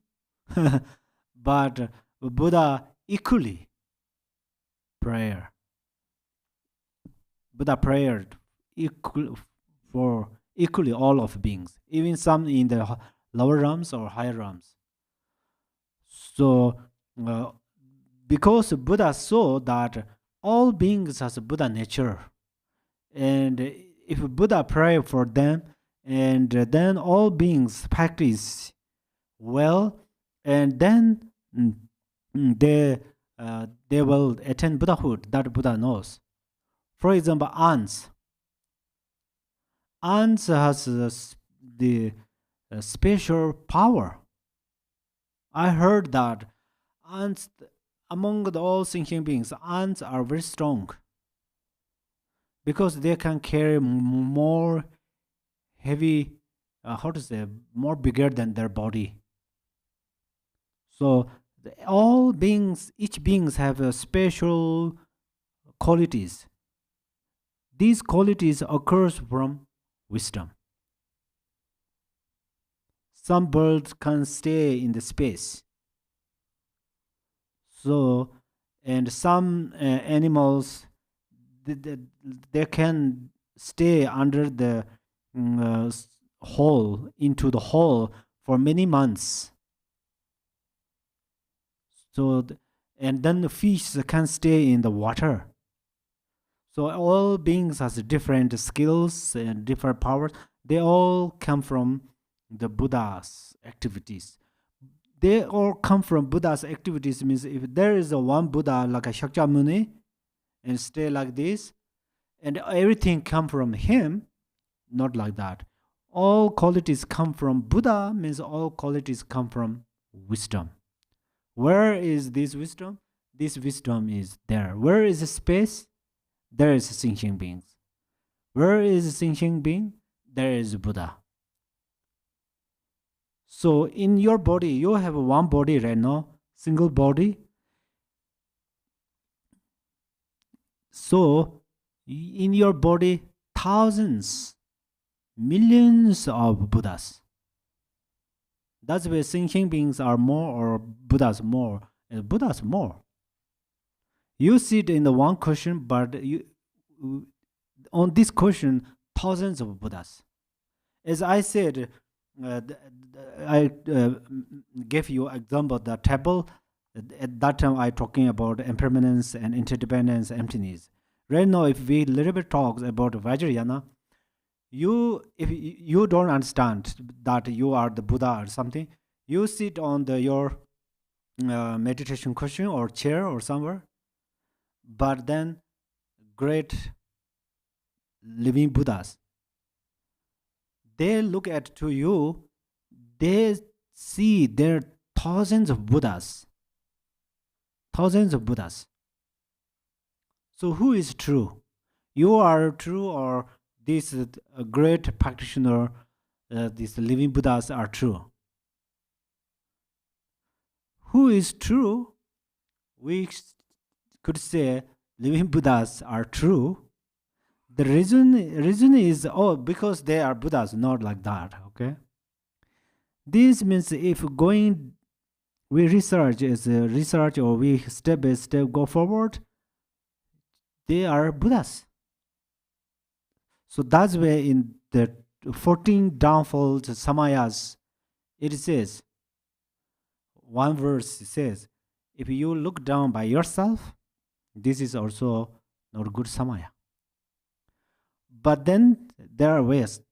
But Buddha equally prayer. Buddha prayed equal for equally all of beings, even some in the lower realms or higher realms. So, because Buddha saw that all beings has a Buddha nature, and if Buddha pray for them, and then all beings practice well, and then they will attain Buddhahood. That Buddha knows. For example, ants. Ants has the special power. I heard that ants, among all thinking beings, ants are very strong because they can carry more heavy, more bigger than their body. So all beings, each beings have special qualities. These qualities occurs from wisdom. Some birds can stay in the space. So, and some animals, they can stay under the hole, into the hole for many months. So, and then the fish can stay in the water. So all beings has different skills and different powers. They all come from the Buddha's activities. They all come from Buddha's activities. Means if there is a one Buddha like a Shakyamuni and stay like this, and everything come from him, not like that. All qualities come from Buddha, means all qualities come from wisdom. Where is this wisdom? This wisdom is there. Where is the space? There is thinking beings. Where is thinking being? There is Buddha. So in your body, you have one body right now, single body. So in your body, thousands, millions of Buddhas. That's why thinking beings are more or Buddhas more. And Buddhas more. You sit in the one cushion, but on this cushion, thousands of Buddhas. As I said, I gave you example the table. At that time, I talking about impermanence and interdependence, emptiness. Right now, if we little bit talk about Vajrayana, if you don't understand that you are the Buddha or something, you sit on your meditation cushion or chair or somewhere. But then great living Buddhas, they look at to you, they see there are thousands of Buddhas. Thousands of Buddhas. So who is true? You are true, or this great practitioner, these living Buddhas are true? Who is true? We could say living Buddhas are true. The reason is because they are Buddhas, not like that. Okay. This means if we research as a research, or we step by step go forward, they are Buddhas. So that's why in the 14 downfalls samayas, it says, one verse says, if you look down by yourself, this is also not good samaya. But then there are ways.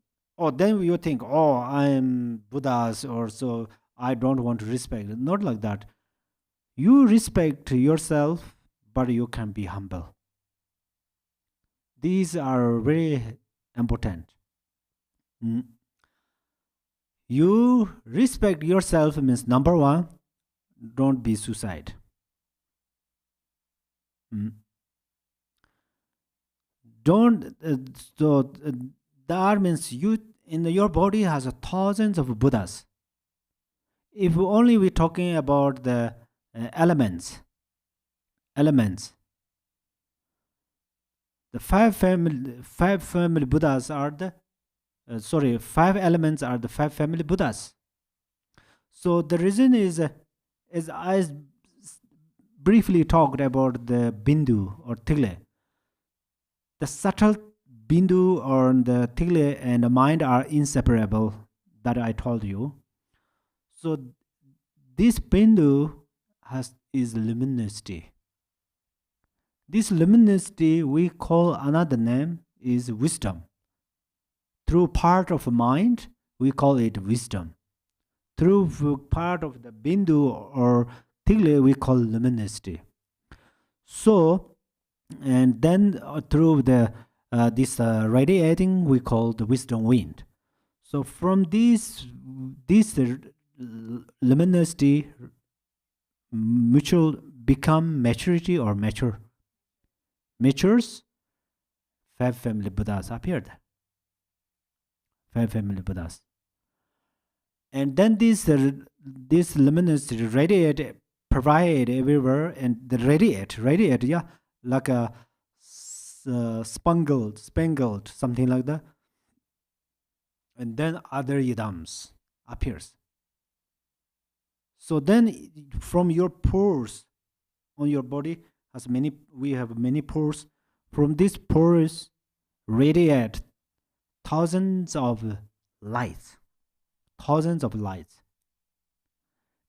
Then you think, I am Buddhas, or so I don't want to respect. Not like that. You respect yourself, but you can be humble. These are very important. You respect yourself means number one, don't be suicide. That means you in your body has thousands of Buddhas. If only we're talking about the elements, The five family Buddhas are the, five elements are the five family Buddhas. So the reason is, as briefly talked about the Bindu or Tigle, the subtle Bindu or the Tigle and the mind are inseparable, that I told you. So this Bindu is luminosity. This luminosity we call another name is wisdom. Through part of mind, we call it wisdom. Through part of the Bindu or Tigle, we call luminosity. So, and then through the this radiating, we call the wisdom wind. So from this luminosity, mutual become maturity or matures, five family Buddhas appeared. Five family Buddhas. And then this luminosity radiate, provide everywhere, and the radiate, yeah, like a spangled, something like that. And then other yidams appears. So then from your pores on your body has many, we have many pores. From these pores radiate thousands of lights.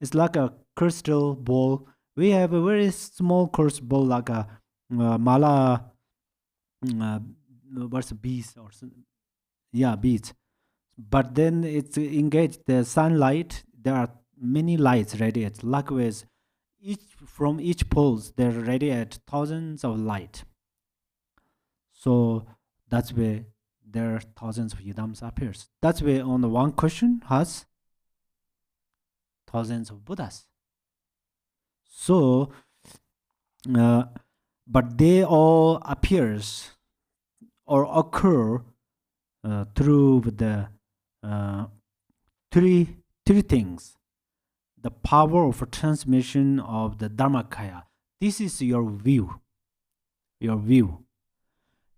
It's like a crystal ball. We have a very small crystal ball, like a mala, what's a beads or something? Yeah, beads. But then it's engaged the sunlight. There are many lights radiate. Likewise, from each poles there radiate thousands of light. So that's where there are thousands of yidams appears. That's where on the one question has thousands of Buddhas. So, but they all appears or occur through the three things. The power of transmission of the Dharmakaya. This is your view.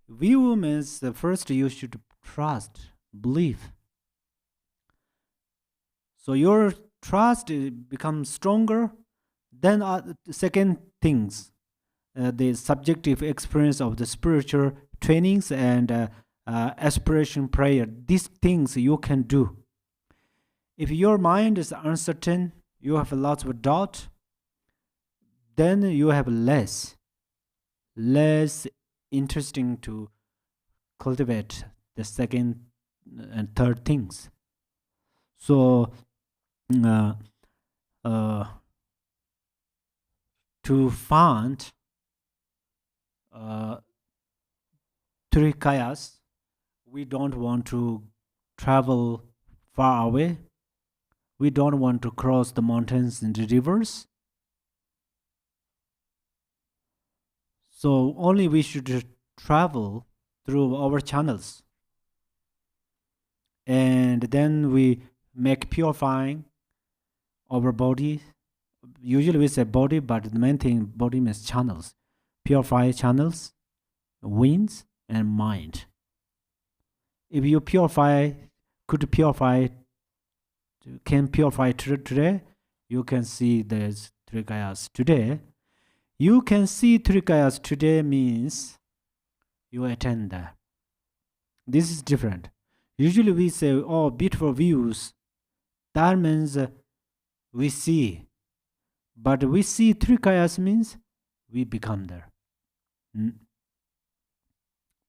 View means first you should trust, believe. So your trust becomes stronger. Then second things, the subjective experience of the spiritual trainings and aspiration prayer. These things you can do. If your mind is uncertain, you have lots of doubt, then you have less interesting to cultivate the second and third things. So to find three kayas, we don't want to travel far away. We don't want to cross the mountains and the rivers. So only we should travel through our channels. And then we make purifying our body. Usually we say body, but the main thing, body means channels. Purify channels, winds, and mind. If you can purify today, you can see there's three kayas today. You can see three kayas today means you attend that. This is different. Usually we say, oh, beautiful views. That means we see. But we see three kayas means we become there.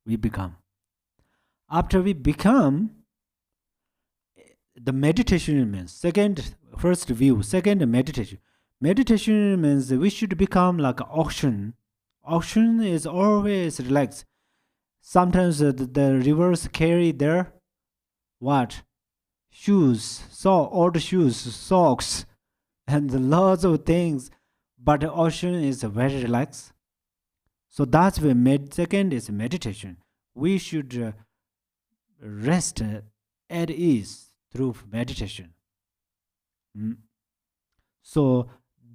We become. After we become, the meditation means first view, second meditation. Meditation means we should become like an ocean. Ocean is always relaxed. Sometimes the rivers carry their what? Shoes, old shoes, socks, and lots of things. But the ocean is very relaxed. So that's where second is meditation. We should rest at ease through meditation. So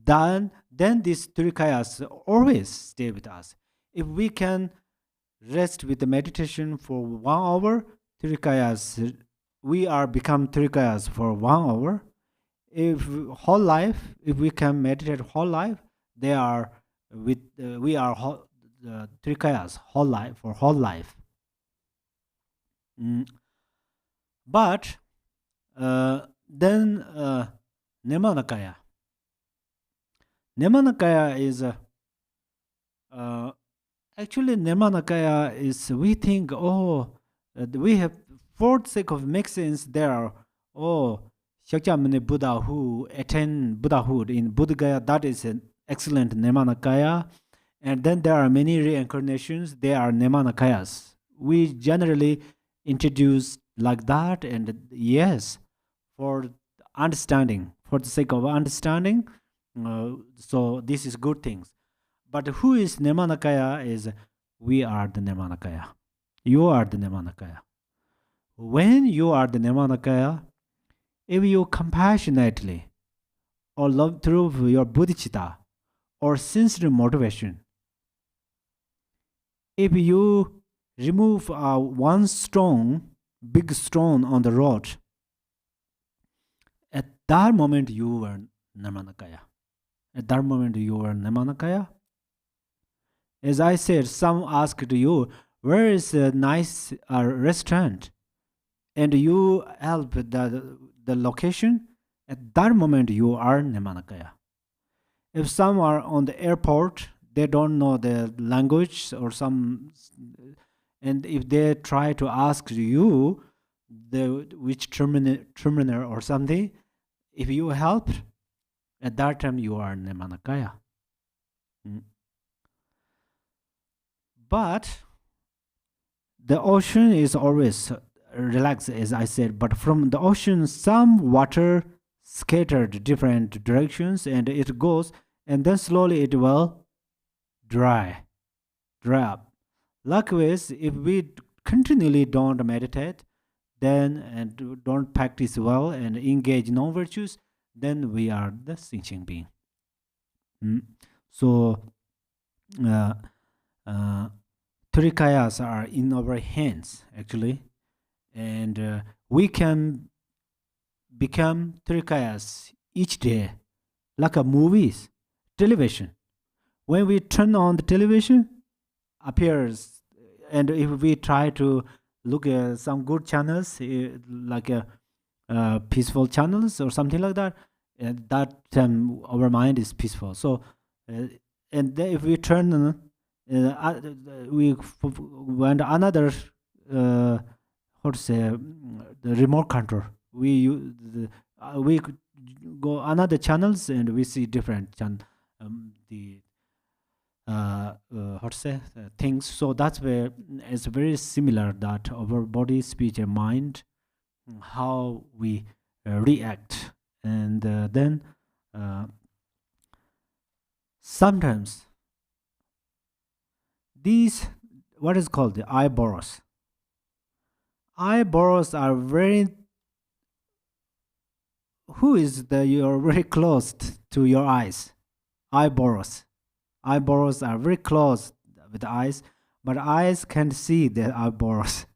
then these three kayas always stay with us. If we can rest with the meditation for 1 hour, trikayas, we are become trikayas for 1 hour. If whole life, if we can meditate whole life, they are with we are trikayas whole life for whole life. Mm. But then Nemanakaya. Nemanakaya is actually Nemanakaya is we think we have for the sake of make sense there are Shakyamuni Buddha who attain Buddhahood in Buddhagaya, that is an excellent Nemanakaya. And then there are many reincarnations, they are Nemanakayas. We generally introduce like that, and yes, for understanding, for the sake of understanding, so this is good things. But who is Nemanakaya is we are the Nemanakaya. You are the Nemanakaya. When you are the Nemanakaya, if you compassionately or love through your bodhicitta or sincere motivation, if you remove one stone, big stone on the road, at that moment you were Nemanakaya. At that moment you were Nemanakaya. As I said, some asked you, where is a nice restaurant? And you help the location, at that moment you are Nemanakaya. If some are on the airport, they don't know the language or some, and if they try to ask you which terminal or something, if you help, at that time you are Nemanakaya. But the ocean is always relaxed, as I said, but from the ocean some water scattered different directions and it goes, and then slowly it will dry up. Likewise, if we continually don't meditate, then and don't practice well and engage in non-virtues, then we are the sentient being. So Trikayas are in our hands actually, and we can become Trikayas each day, like a movies, television. When we turn on the television, appears, and if we try to look at some good channels, like peaceful channels or something like that, at that time our mind is peaceful. So, and then if we turn, we went another, how to say, the remote control. We go another channels and we see different how to say things. So that's where it's very similar that our body, speech, and mind, how we react, and then sometimes these what is called the eyebrows. Eyebrows are very you're very close to your eyes. Eyebrows are very close with the eyes, but eyes can't see the eyebrows.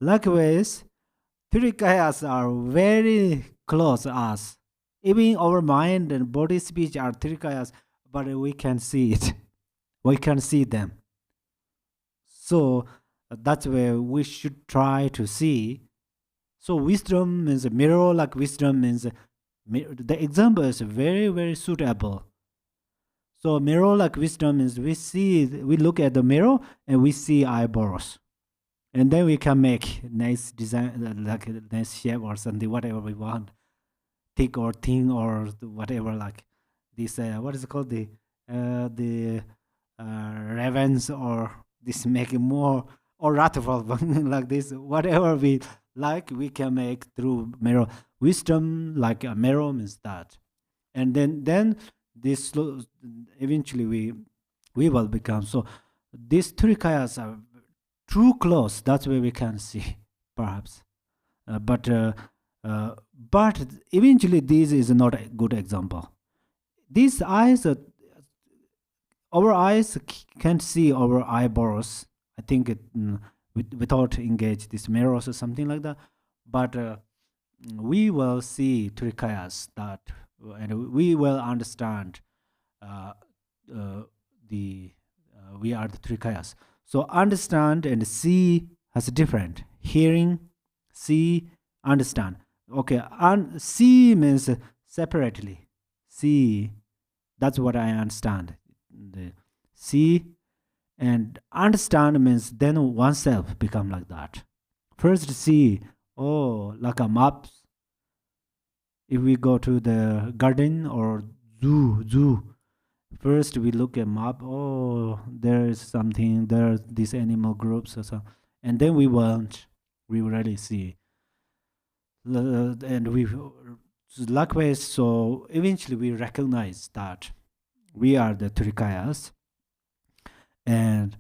Likewise, Trikayas are very close to us. Even our mind and body speech are Trikayas, but we can see it. We can see them. So that's where we should try to see. So wisdom is a mirror, like wisdom means the example is very, very suitable. So mirror like wisdom is we look at the mirror and we see eyebrows. And then we can make nice design, like a nice shape or something, whatever we want. Thick or thin or whatever, like this, what is it called? The ravens, or this making more, or wrathful, like this, whatever we like, we can make through mirror. Wisdom like a mirror means that. And then this eventually we will become. So these three kayas are too close. That's where we can see, perhaps. But eventually, this is not a good example. These eyes our eyes can't see our eyeballs. I think without engage this mirrors or something like that. But we will see trikayas that, and we will understand uh, uh, the we are the trikayas. So understand and see has different. Hearing, see, understand. Okay, see means separately. See, that's what I understand. The see and understand means then oneself become like that. First see, oh, like a map. If we go to the garden or zoo, first we look at map. Oh, there is something. There's these animal groups or so, and then we really see, and we likewise. So eventually we recognize that we are the Trikayas, and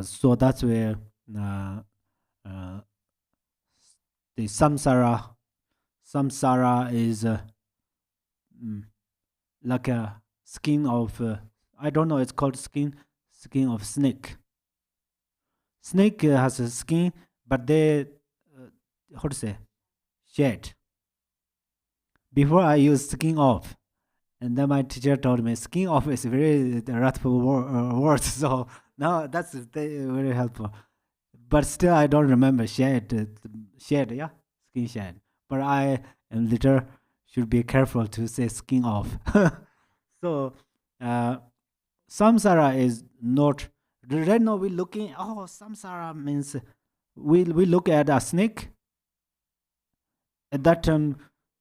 so that's where uh, uh, the samsara is mm, like a skin of I don't know, it's called skin of snake. Snake has a skin, but they how to say, shed. Before I use skin off, and then my teacher told me skin off is very wrathful word. So now that's very helpful. But still, I don't remember shed. Shed, yeah, skin shed. But I am later should be careful to say skin off. So uh, samsara is not. Right now we're looking. Oh, samsara means we look at a snake. At that time,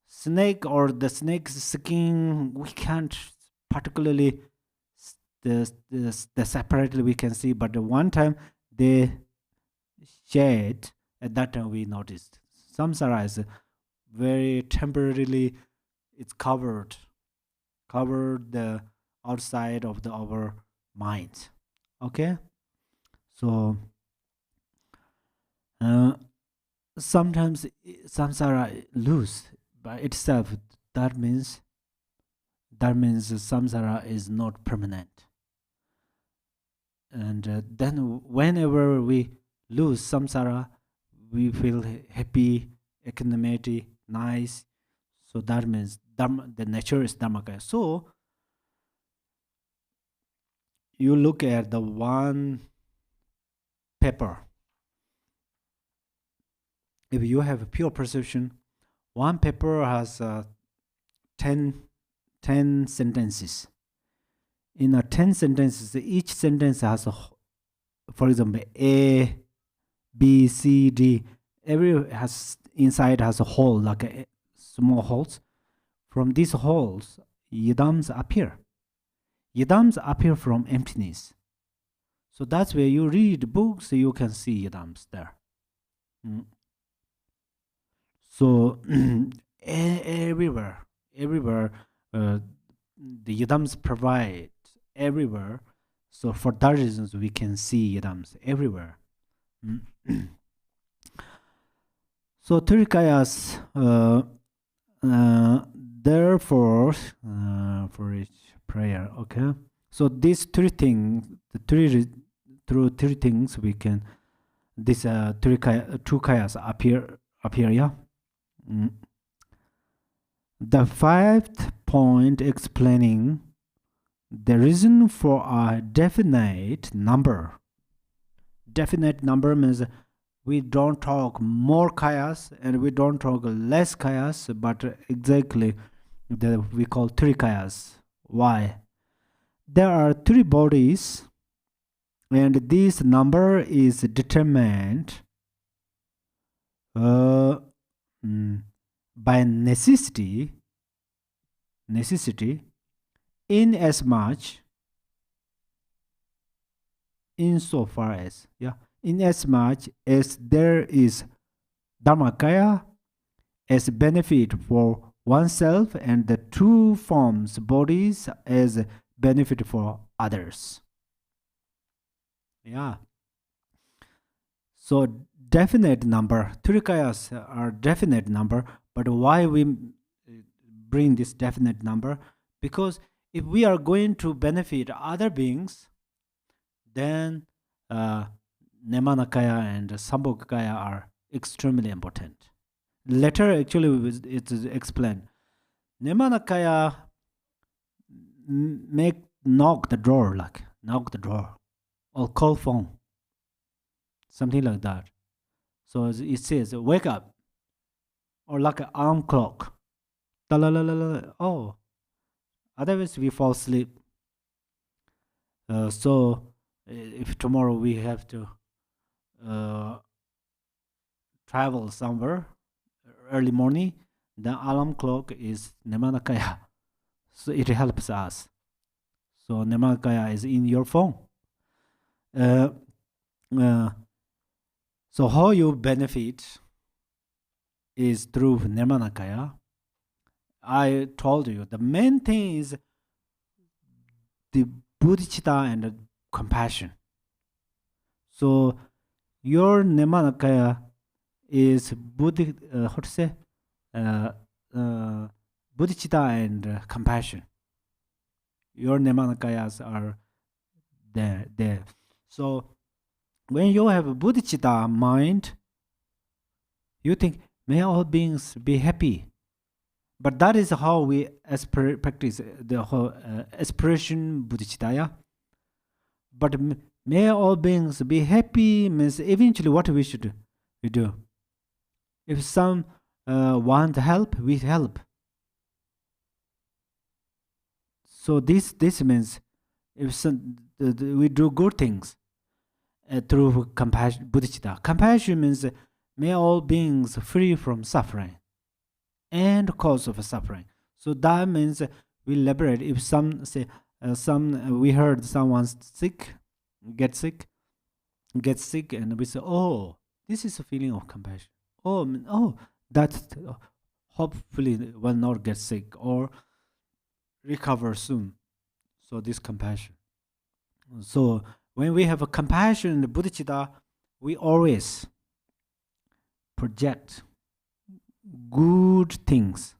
snake or the snake's skin, we can't particularly the separately we can see. But the one time they shed, at that time we noticed samsara is very temporarily, it's covered the outside of our mind. Okay, so uh, sometimes samsara lose by itself. That means samsara is not permanent. And then whenever we lose samsara, we feel happy, equanimity, nice. So that means the nature is dharmakaya. So you look at the one pepper. If you have a pure perception, one pepper has 10 sentences. In a 10 sentences, each sentence has for example, A, B, C, D. Every has inside has a hole, like small holes. From these holes, yidams appear. Yidams appear from emptiness. So that's where you read books, you can see yidams there. So everywhere, the yidams provide everywhere. So for that reasons, we can see yidams everywhere. So Trikayas, therefore, for each prayer, okay. So these three things, through three things, we can this two kayas appear, yeah. The fifth point explaining the reason for a definite number. Definite number means we don't talk more kayas and we don't talk less kayas, but exactly we call three kayas. Why? There are three bodies, and this number is determined by necessity, in as much, insofar as, yeah, in as much as there is dharmakaya as benefit for oneself and the two forms bodies as benefit for others. Yeah. So definite number, trikayas are definite number, but why we bring this definite number? Because If we are going to benefit other beings, then Nemanakaya and Sambhogakaya are extremely important. Later, actually, it is explained. Nemanakaya knock the door, or call phone, something like that. So it says, wake up, or like an alarm clock. Oh, otherwise we fall asleep. So if tomorrow we have to travel somewhere early morning, the alarm clock is Nemanakaya. So it helps us. So Nemanakaya is in your phone. So how you benefit is through Nemanakaya. I told you the main thing is the bodhicitta and compassion. So your Nemanakaya is bodhicitta and compassion. Your Nemanakayas are there. So when you have a bodhicitta mind, you think, may all beings be happy. But that is how we practice the whole aspiration bodhicitta. But may all beings be happy means eventually what we should do. If some want help, we help. So this means if we do good things through compassion, bodhicitta. Compassion means may all beings free from suffering and cause of suffering. So that means we liberate. If some say we heard someone's sick, gets sick, and we say, oh, this is a feeling of compassion. Oh, that hopefully will not get sick or recover soon. So this compassion. So when we have a compassion in the bodhicitta, we always project good things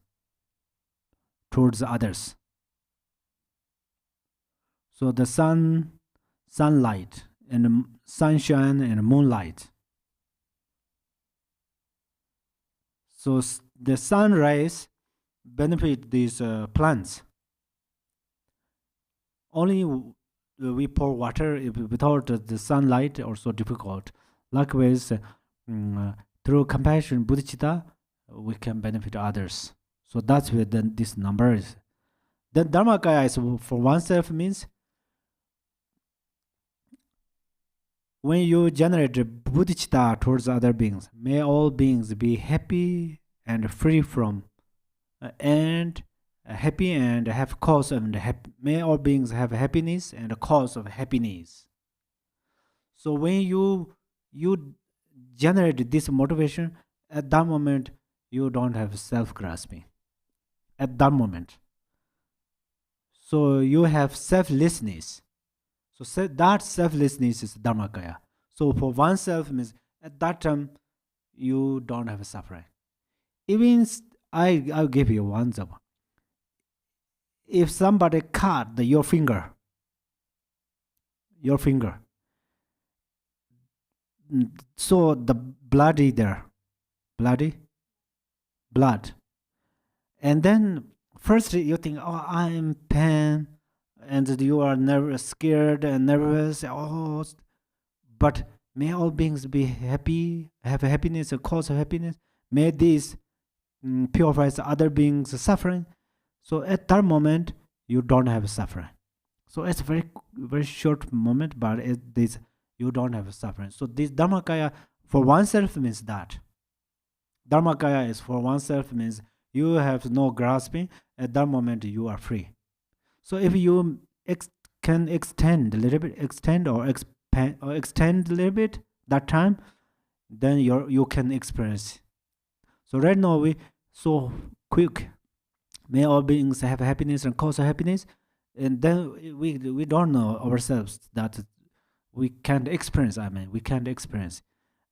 towards others. So the sunlight and sunshine and moonlight. So the sun rays benefit these plants. Only we pour water without the sunlight, also difficult. Likewise, through compassion, bodhicitta, we can benefit others. So that's where this number is. Then Dharmakaya is for oneself means when you generate bodhicitta towards other beings, may all beings be happy and free from and happy and have cause of may all beings have happiness and a cause of happiness. So when you generate this motivation, at that moment you don't have self-grasping. At that moment, so you have selflessness. So that selflessness is Dharmakaya. So for oneself means at that time you don't have suffering. Even I'll give you one example. If somebody cut your finger, so the blood, and then first you think, oh, I'm pain, and you are nervous, scared and nervous. Oh, but may all beings be happy, have happiness, a cause of happiness. May this purifies other beings' suffering. So at that moment, you don't have suffering. So it's a very, very short moment, but this you don't have suffering. So this Dharmakaya for oneself means that. Dharmakaya is for oneself means you have no grasping. At that moment, you are free. So if you can extend a little bit, extend a little bit that time, then you can experience. So right now we so quick. May all beings have happiness and cause of happiness, and then we don't know ourselves that we can't experience. We can't experience,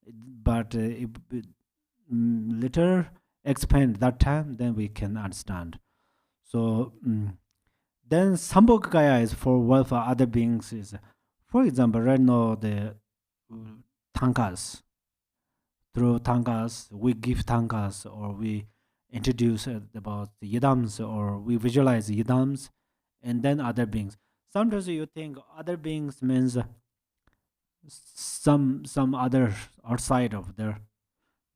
but if later expand that time, then we can understand. So Then Sambhogakaya is for welfare other beings. Is, for example, right now the tankas. Through tankas, we give tankas or we introduce about the yidams or we visualize yidams and then other beings. Sometimes you think other beings means some other outside of there,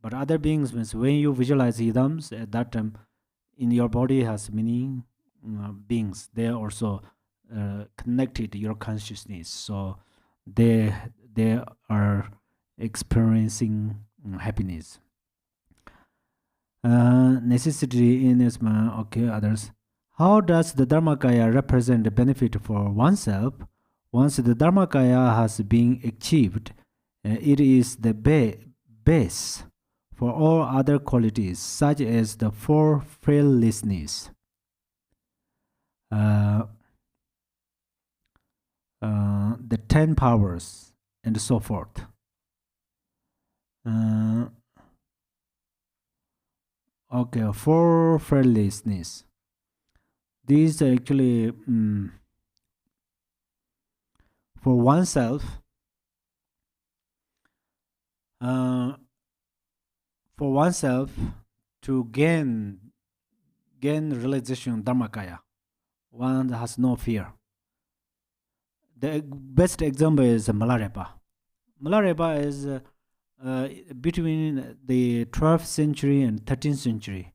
but other beings means when you visualize yidams at that time in your body has many beings. They are also connected to your consciousness, so they are experiencing happiness. Necessity in this man, okay, others. How does the Dharmakaya represent the benefit for oneself? Once the Dharmakaya has been achieved, it is the base for all other qualities, such as the four fearlessness, the 10 powers, and so forth. Okay, four fearlessness. These are actually for oneself. For oneself to gain realization Dharmakaya, one has no fear. The best example is Milarepa. Milarepa is between the 12th century and 13th century.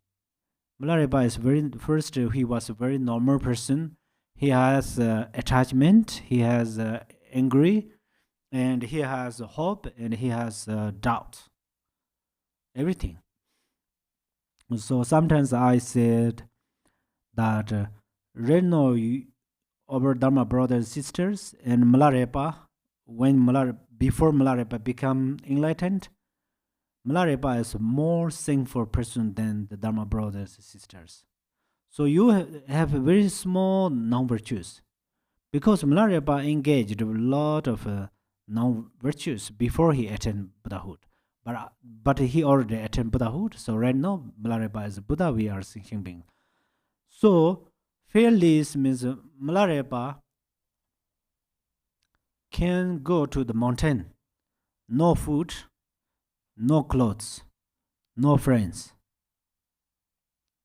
Milarepa is first. He was a very normal person. He has attachment. He has angry, and he has hope, and he has doubt. Everything. So sometimes I said that right now our Dharma brothers and sisters and Milarepa, before Milarepa become enlightened, Milarepa is a more sinful person than the Dharma brothers and sisters. So you have a very small non-virtues. Because Milarepa engaged a lot of non-virtues before he attained Buddhahood. But he already attained Buddhahood. So right now, Milarepa is Buddha, we are thinking being. So fearless means Milarepa can go to the mountain, no food, no clothes, no friends,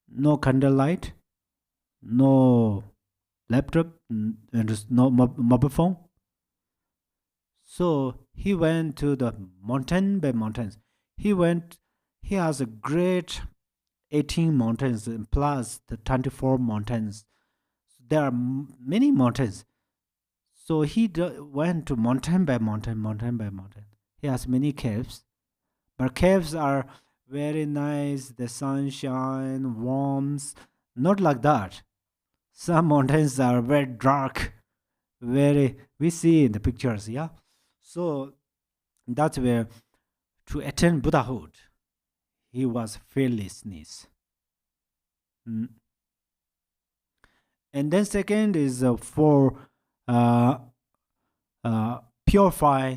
no candlelight, no laptop, and no mobile phone. So he went to the mountain by mountains. He has a great 18 mountains plus the 24 mountains. There are many mountains. So he went to mountain by mountain, mountain by mountain. He has many caves. But caves are very nice, the sunshine, warmth, not like that. Some mountains are very dark, we see in the pictures, yeah? So that's where to attain Buddhahood, he was fearlessness. And then second is for purify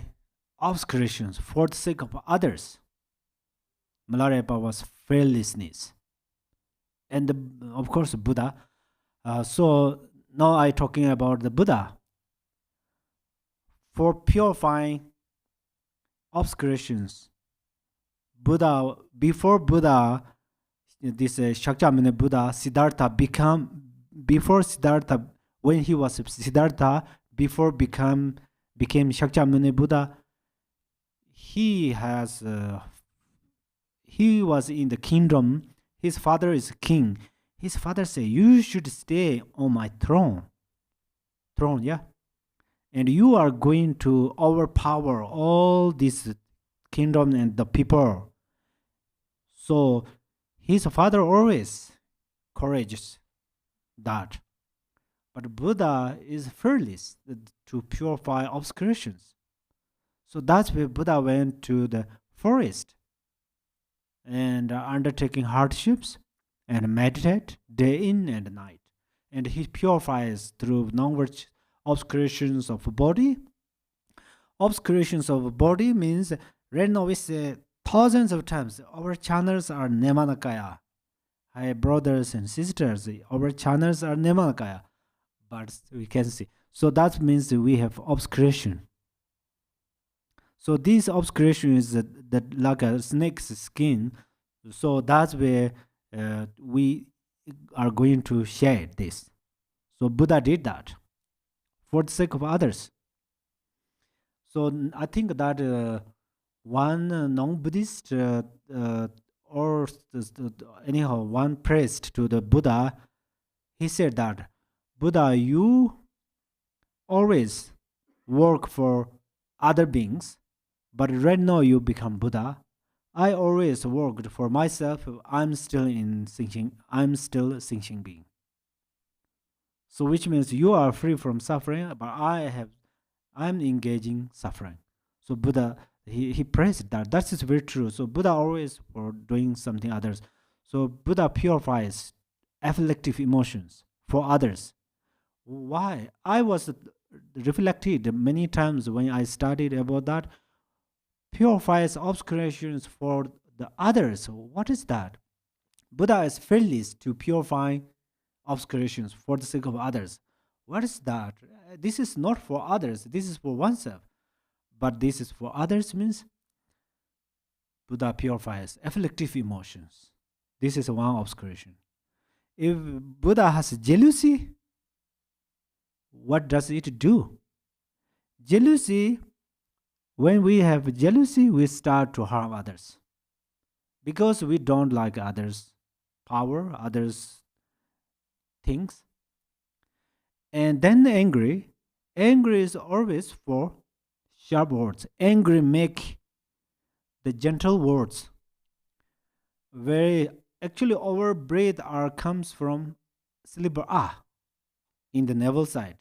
obscurations for the sake of others. Milarepa was fearlessness. And of course Buddha. So now I'm talking about the Buddha. For purifying obscurations, before Buddha, this Shakyamuni Buddha, Siddhartha before Siddhartha, when he was Siddhartha, before became Shakyamuni Buddha, he was in the kingdom. His father is king. His father said, you should stay on my throne, yeah? And you are going to overpower all this kingdom and the people. So his father always encourages that. But Buddha is fearless to purify obscurations. So that's where Buddha went to the forest and undertaking hardships and meditate day in and night. And he purifies through non-virtuous obscurations of body. Obscurations of body means, right now we say thousands of times, our channels are Nemanakaya. Hi brothers and sisters, our channels are Nemanakaya. but we can see. So that means that we have obscuration. So this obscuration is that like a snake's skin. So that's where we are going to share this. So Buddha did that for the sake of others. So I think that one non-Buddhist or anyhow one priest to the Buddha, he said that Buddha, you always work for other beings, but right now you become Buddha. I always worked for myself. I'm still a thinking being. So which means you are free from suffering, but I'm engaging suffering. So Buddha, he praised that. That is very true. So Buddha always for doing something others. So Buddha purifies afflictive emotions for others. Why? I was reflected many times when I studied about that. Purifies obscurations for the others. What is that? Buddha is fearless to purify obscurations for the sake of others. What is that? This is not for others, this is for oneself. But this is for others means Buddha purifies afflictive emotions. This is one obscuration. If Buddha has jealousy, what does it do? Jealousy, when we have jealousy, we start to harm others because we don't like others' power, others' things. And then angry is always for sharp words. Angry make the gentle words very, actually our breath are comes from slipper in the navel side.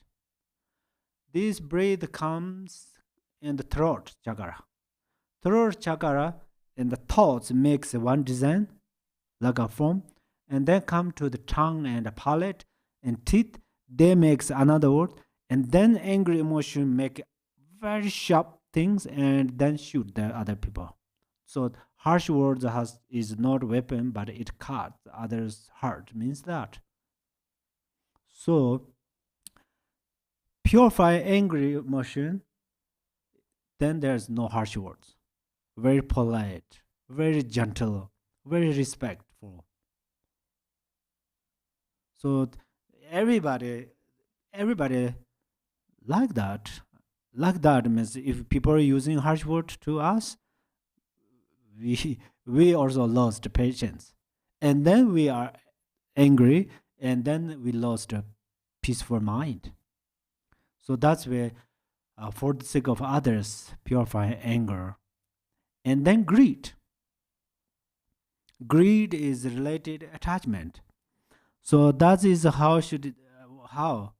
This breath comes in the throat chakra. Throat chakra and the thoughts makes one design like a form, and then come to the tongue and the palate and teeth. They makes another word, and then angry emotion make very sharp things and then shoot the other people. So harsh words is not weapon, but it cuts others' heart. Means that. So purify angry emotion, then there's no harsh words. Very polite, very gentle, very respectful. So everybody like that. Like that means if people are using harsh words to us, we also lost patience, and then we are angry, and then we lost a peaceful mind. So that's where, for the sake of others, purify anger, and then greed. Greed is related attachment. So that is how should it, how,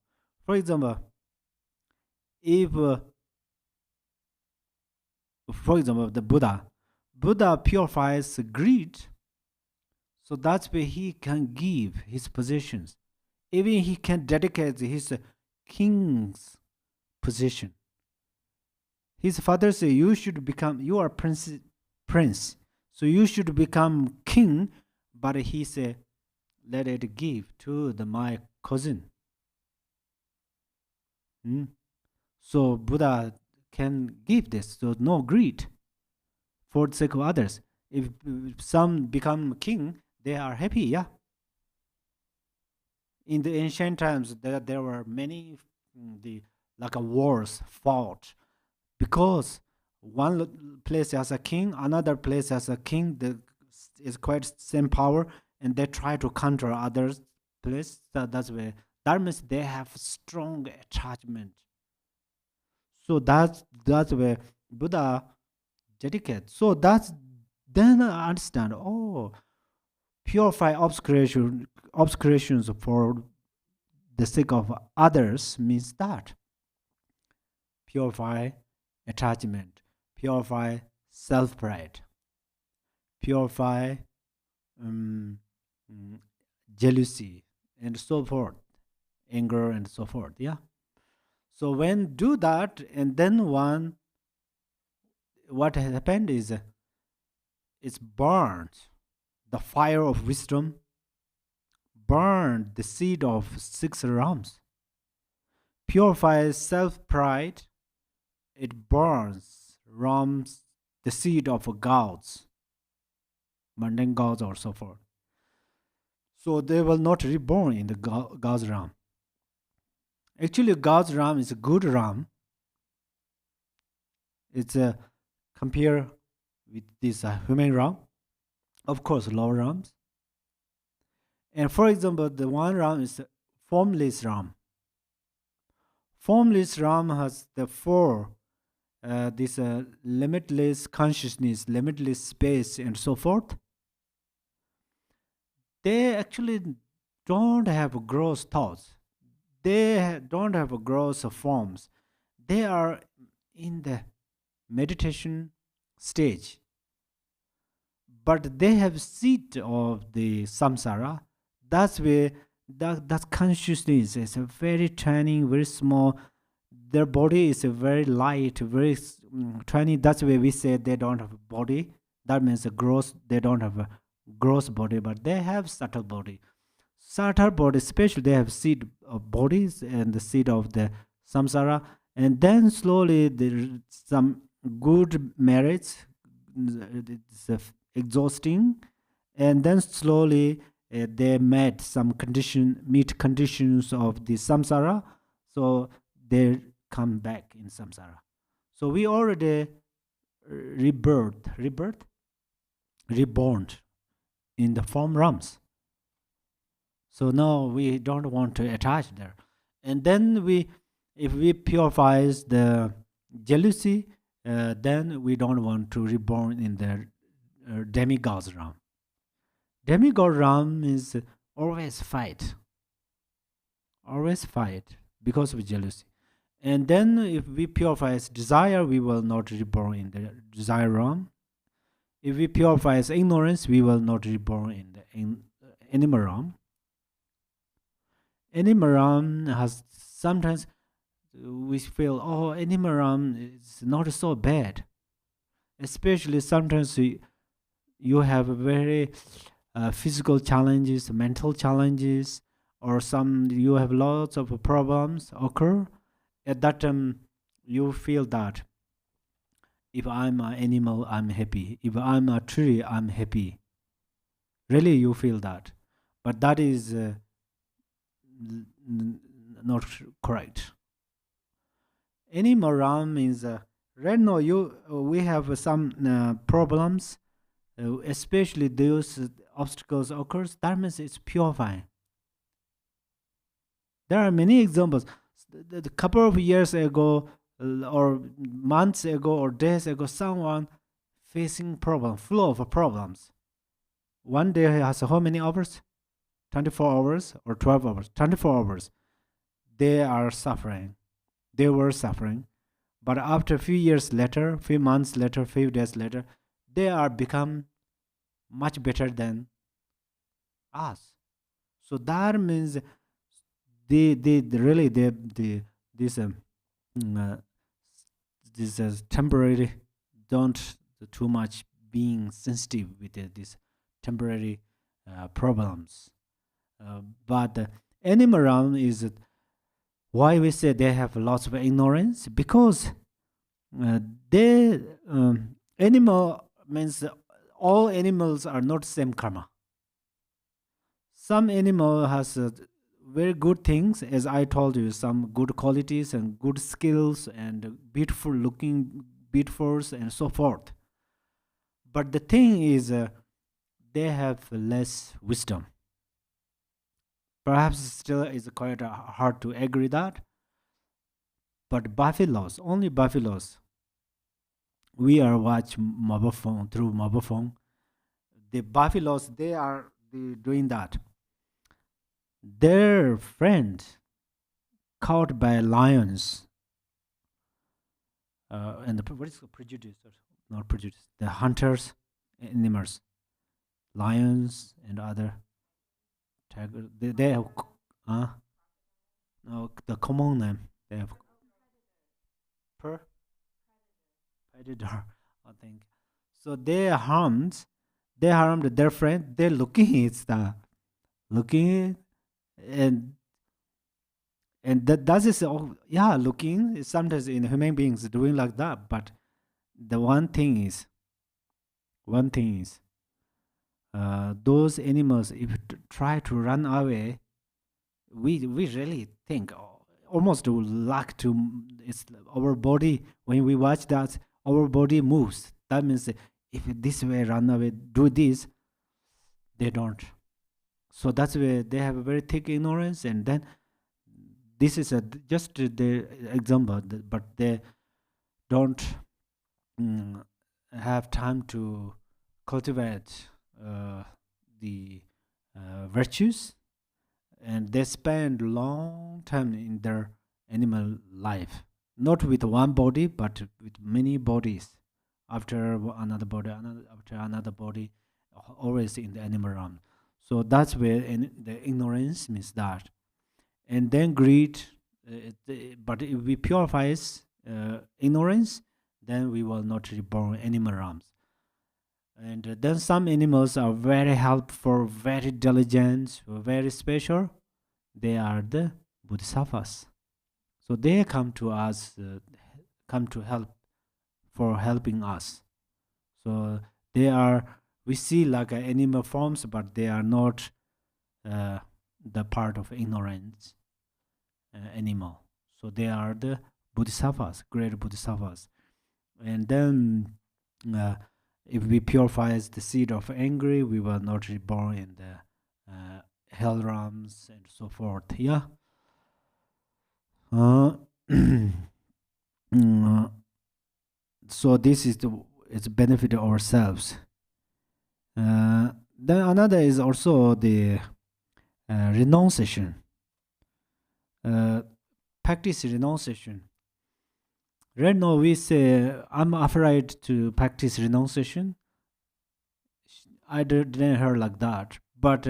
for example, if for example the Buddha purifies greed, so that's where he can give his positions. Even he can dedicate his king's position. His father said, "You should become. You are prince. So you should become king." But he said, "Let it give to my cousin." Hmm? So Buddha can give this. So no greed for the sake of others. If some become king, they are happy. Yeah. In the ancient times, there were many the like a wars fought because one place has a king, another place has a king that is quite same power, and they try to counter others place. That's where that means they have strong attachment. So that's where Buddha dedicate. So that's then I understand. Oh, purify obscurations for the sake of others means that purify attachment, purify self pride, purify um, mm, jealousy, and so forth, anger, and so forth. Yeah. So when do that, and then what has happened is it's burned the fire of wisdom, burned the seed of six realms. purifies self-pride, it burns, rams the seed of gods, mundane gods or so forth. So they will not reborn in the God's realm. Actually, God's realm is a good realm. It's a compare with this human realm. Of course, lower realms. And for example, the one realm is the formless realm. Formless realm has the four this limitless consciousness, limitless space, and so forth. They actually don't have gross thoughts. They don't have gross forms. They are in the meditation stage, but they have seed of the samsara. That's where that consciousness is a very tiny, very small. Their body is a very light, very tiny. That's why we say they don't have a body. That means a gross. They don't have a gross body, but they have subtle body. Subtle body, especially they have seed of bodies and the seed of the samsara, and then slowly there some good merits. It's exhausting, and then slowly they met some meet conditions of the samsara, so they come back in samsara. So we already reborn in the form realms. So now we don't want to attach there. And then if we purifies the jealousy, then we don't want to reborn in the demigod's realm. Demigod realm is always fight because of jealousy. And then if we purify desire, we will not reborn in the desire realm. If we purify ignorance, we will not reborn in the animal realm. Animal realm has sometimes we feel, oh, animal realm is not so bad. Especially sometimes you have very physical challenges, mental challenges, or you have lots of problems occur. At that time, you feel that if I'm an animal, I'm happy. If I'm a tree, I'm happy. Really, you feel that. But that is not correct. Animal realm means right now we have some problems, especially those obstacles occurs. That means it's purifying. There are many examples. The couple of years ago, or months ago, or days ago, someone facing flow of problems. One day has how many hours? 24 hours or 12 hours? 24 hours. They are suffering. They were suffering. But after a few years later, few months later, few days later, they are become much better than us. So that means this temporary, don't too much being sensitive with these temporary problems. But animal realm is why we say they have lots of ignorance, because they animal means all animals are not same karma. Some animal has very good things, as I told you, some good qualities and good skills and beautiful looking beautifuls and so forth. But the thing is, they have less wisdom. Perhaps still is quite hard to agree that. But buffaloes, only buffaloes. We are watch mobile phone through mobile phone. The buffaloes, they are doing that. Their friend caught by lions, and what is the prejudice? Not prejudice. The hunters, animals, lions and other tiger. They have no, the common name. They have predator, I think. So they harmed their friend. They're looking and And that is looking sometimes in human beings doing like that. But the one thing is those animals, if try to run away, we really think almost like to it's our body. When we watch that, our body moves. That means if this way run away, do this, they don't. So that's where they have a very thick ignorance. And then this is just the example, but they don't have time to cultivate the virtues, and they spend long time in their animal life, not with one body but with many bodies, after another body, after another body, always in the animal realm. So that's where the ignorance means that. And then greed, but if we purifies ignorance, then we will not reborn animal realms. And then some animals are very helpful, very diligent, very special. They are the bodhisattvas. So they come to us, come to help, for helping us. So they are, we see like animal forms, but they are not the part of ignorance animal. So they are the bodhisattvas, great bodhisattvas. And then if we purify the seed of anger, we will not reborn in the hell realms and so forth. Yeah. So this is the, it's benefit ourselves. Then another is also the renunciation. Practice renunciation. Right now we say, I'm afraid to practice renunciation. I didn't hear like that. But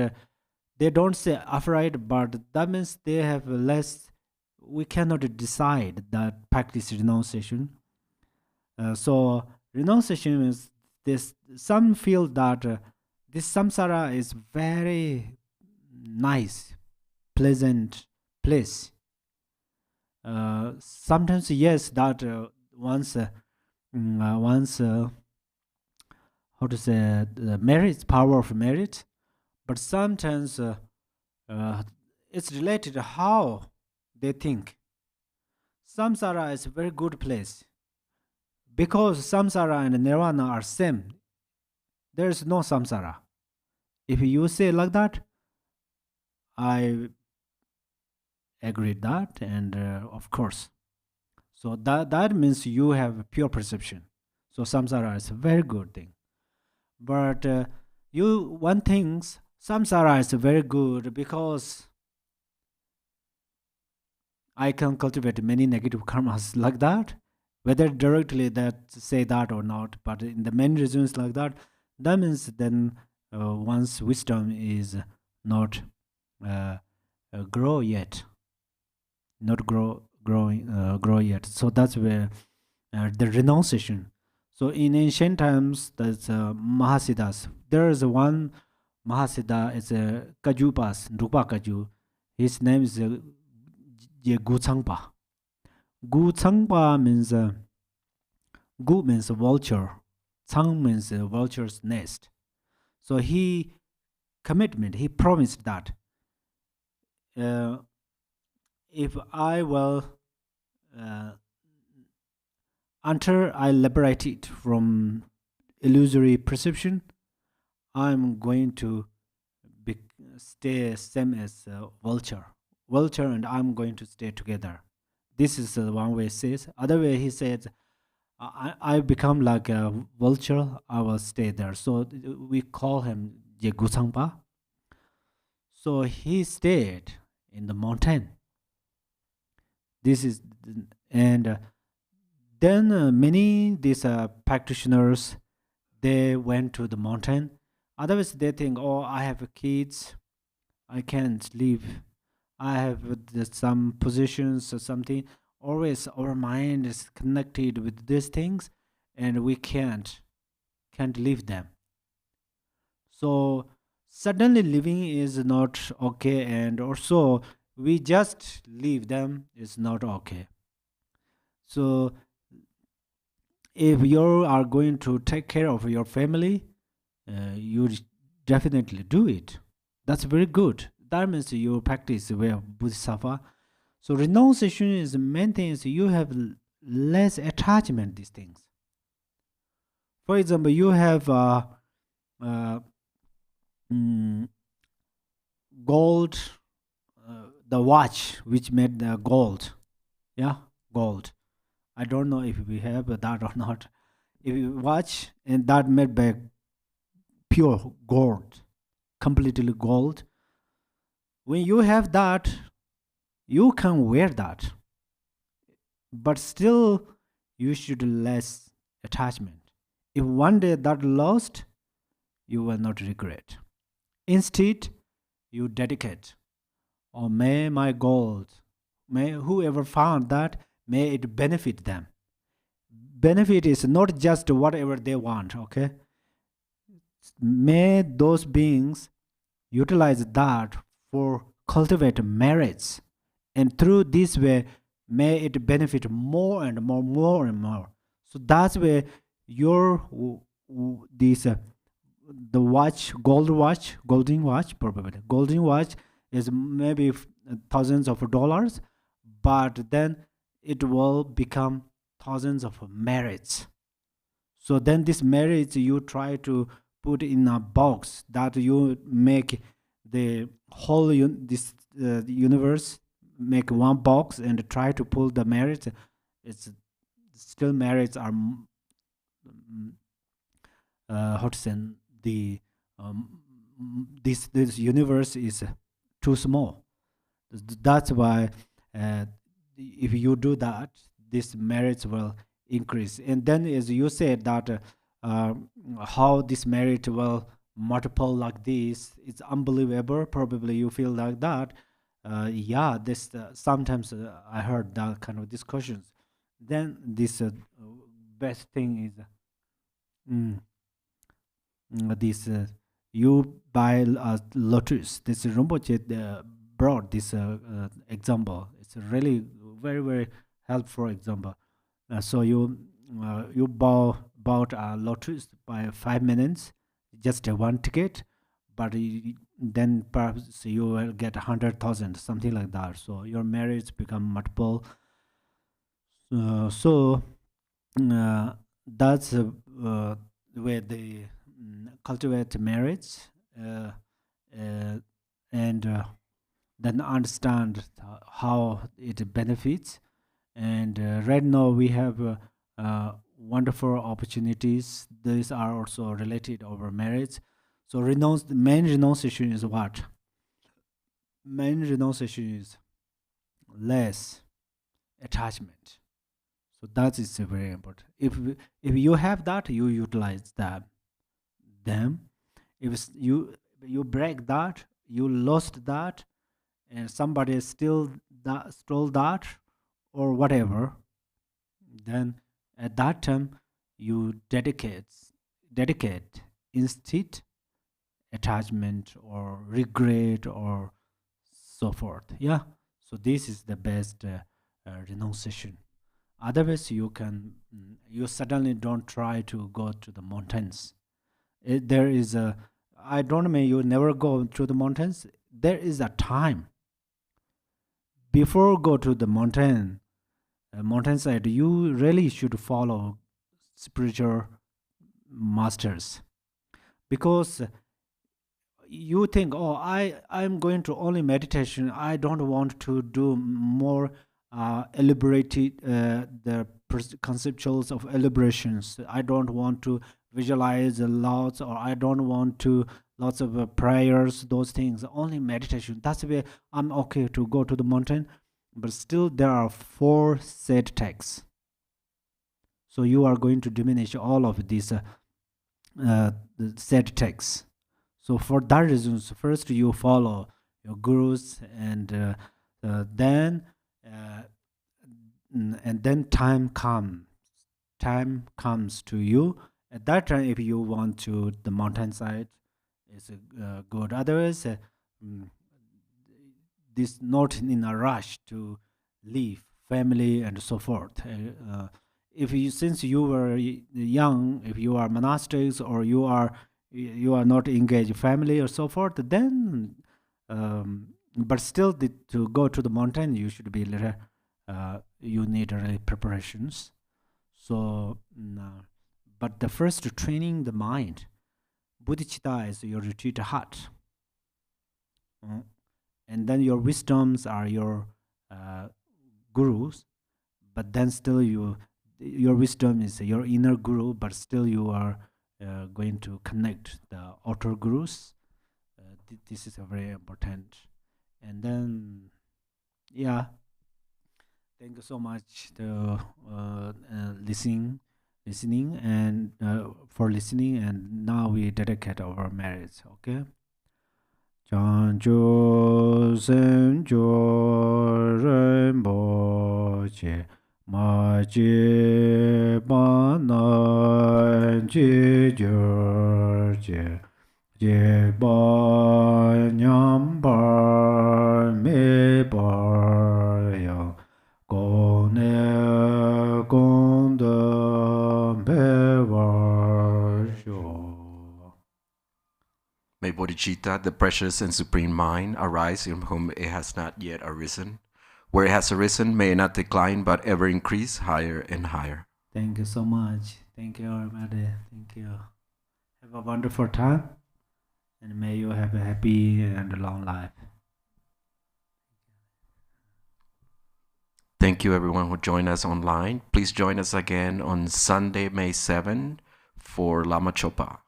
they don't say afraid, but that means they have less, we cannot decide that practice renunciation. So renunciation is this, some feel that this samsara is very nice, pleasant place. Sometimes yes, that once how to say, the merit, power of merit, but sometimes it's related to how they think. Samsara is a very good place because samsara and nirvana are same. There is no samsara. If you say like that, I agree with that, and of course. So that means you have a pure perception. So samsara is a very good thing. But one thinks samsara is very good because I can cultivate many negative karmas like that. Whether directly that say that or not, but in the main reasons like that, that means then one's wisdom is not grow yet, not grow yet. So that's where the renunciation. So in ancient times, that's Mahasiddhas. There is one Mahasiddha, it's a Kajupas, Drupa Kaju. His name is Gu Tsangpa. Gu Tsangpa means Gu means vulture, Tsang means vulture's nest. So he promised that if I will, until I liberate it from illusory perception, I'm going to stay same as vulture, and I'm going to stay together. This is one way he says. Other way he says, I become like a vulture, I will stay there. So we call him Jegusangpa. So he stayed in the mountain. This is, and then many these practitioners, they went to the mountain. Otherwise they think, oh, I have kids, I can't leave. I have some positions or something. Always our mind is connected with these things, and we can't leave them. So suddenly living is not okay, and also we just leave them, it's not okay. So if you are going to take care of your family, you definitely do it. That's very good. That means you practice well bodhisattva. So renunciation is the main thing is you have less attachment these things. For example, you have uh, mm, gold, the watch which made the gold. Yeah, gold. I don't know if we have that or not. If you watch and that made by pure gold, completely gold, when you have that, you can wear that, but still you should less attachment. If one day that lost, you will not regret. Instead, you dedicate, or may my gold, may whoever found that, may it benefit them. Benefit is not just whatever they want, okay? May those beings utilize that for cultivate merits, and through this way may it benefit more and more. So that's where your this the watch, golden watch, probably golden watch is maybe thousands of dollars, but then it will become thousands of merits. So then this merits you try to put in a box that you make the whole this universe, make one box and try to pull the merits. It's still merits are how to say, the um, this universe is too small. That's why if you do that, this merits will increase. And then, as you said, that uh, how this merit will multiple like this, it's unbelievable. Probably you feel like that. Yeah, this sometimes I heard that kind of discussions. Then this best thing is mm, this you buy a lotus. This Rinpoche brought this example. It's a really very helpful example. So you bought a lotus by 5 minutes, just one ticket, but then perhaps you will get 100,000, something like that. So your merits become multiple. So that's where they cultivate merits and then understand how it benefits. And right now we have wonderful opportunities. These are also related over merits. So the main renunciation is what? Main renunciation is less attachment. So that is very important. If you have that, you utilize them. If you break that, you lost that, and somebody still stole that or whatever, then at that time you dedicate instead attachment or regret or so forth. Yeah. So this is the best renunciation. Otherwise you can you suddenly don't try to go to the mountains. There is a, I don't mean you never go to the mountains. There is a time before go to the mountainside. You really should follow spiritual masters, because you think, oh, I'm going to only meditation, I don't want to do more elaborated the conceptuals of elaborations, I don't want to visualize a lot, or I don't want to lots of prayers, those things, only meditation, that's where I'm okay to go to the mountain. But still there are four set texts, so you are going to diminish all of these the set texts. So for that reason, first you follow your gurus, and then uh, and then time comes to you. At that time, if you want to the mountainside, it's good. Otherwise, mm, this not in a rush to leave family and so forth. If you, since you were young, if you are monastics or you are not engaged family or so forth, then but still to go to the mountain you should be little, you need really preparations. So but the first training the mind, bodhicitta is your retreat heart. And then your wisdoms are your gurus, but then still your wisdom is your inner guru, but still you are going to connect the outer gurus. This is a very important. And then thank you so much to listening and for listening. And now we dedicate our merits. Okay. Chancho sencho rinpoche ma chi pa na chi jor je pa nyam par me par ya ko ne kon de pe var sho.
May bodhicitta, the precious and supreme mind, arise in whom it has not yet arisen. Where it has arisen, may it not decline, but ever increase higher and higher.
Thank you so much. Thank you, everybody. Thank you. Have a wonderful time, and may you have a happy and long life.
Thank you, everyone who joined us online. Please join us again on Sunday, May 7 for Lama Chopa.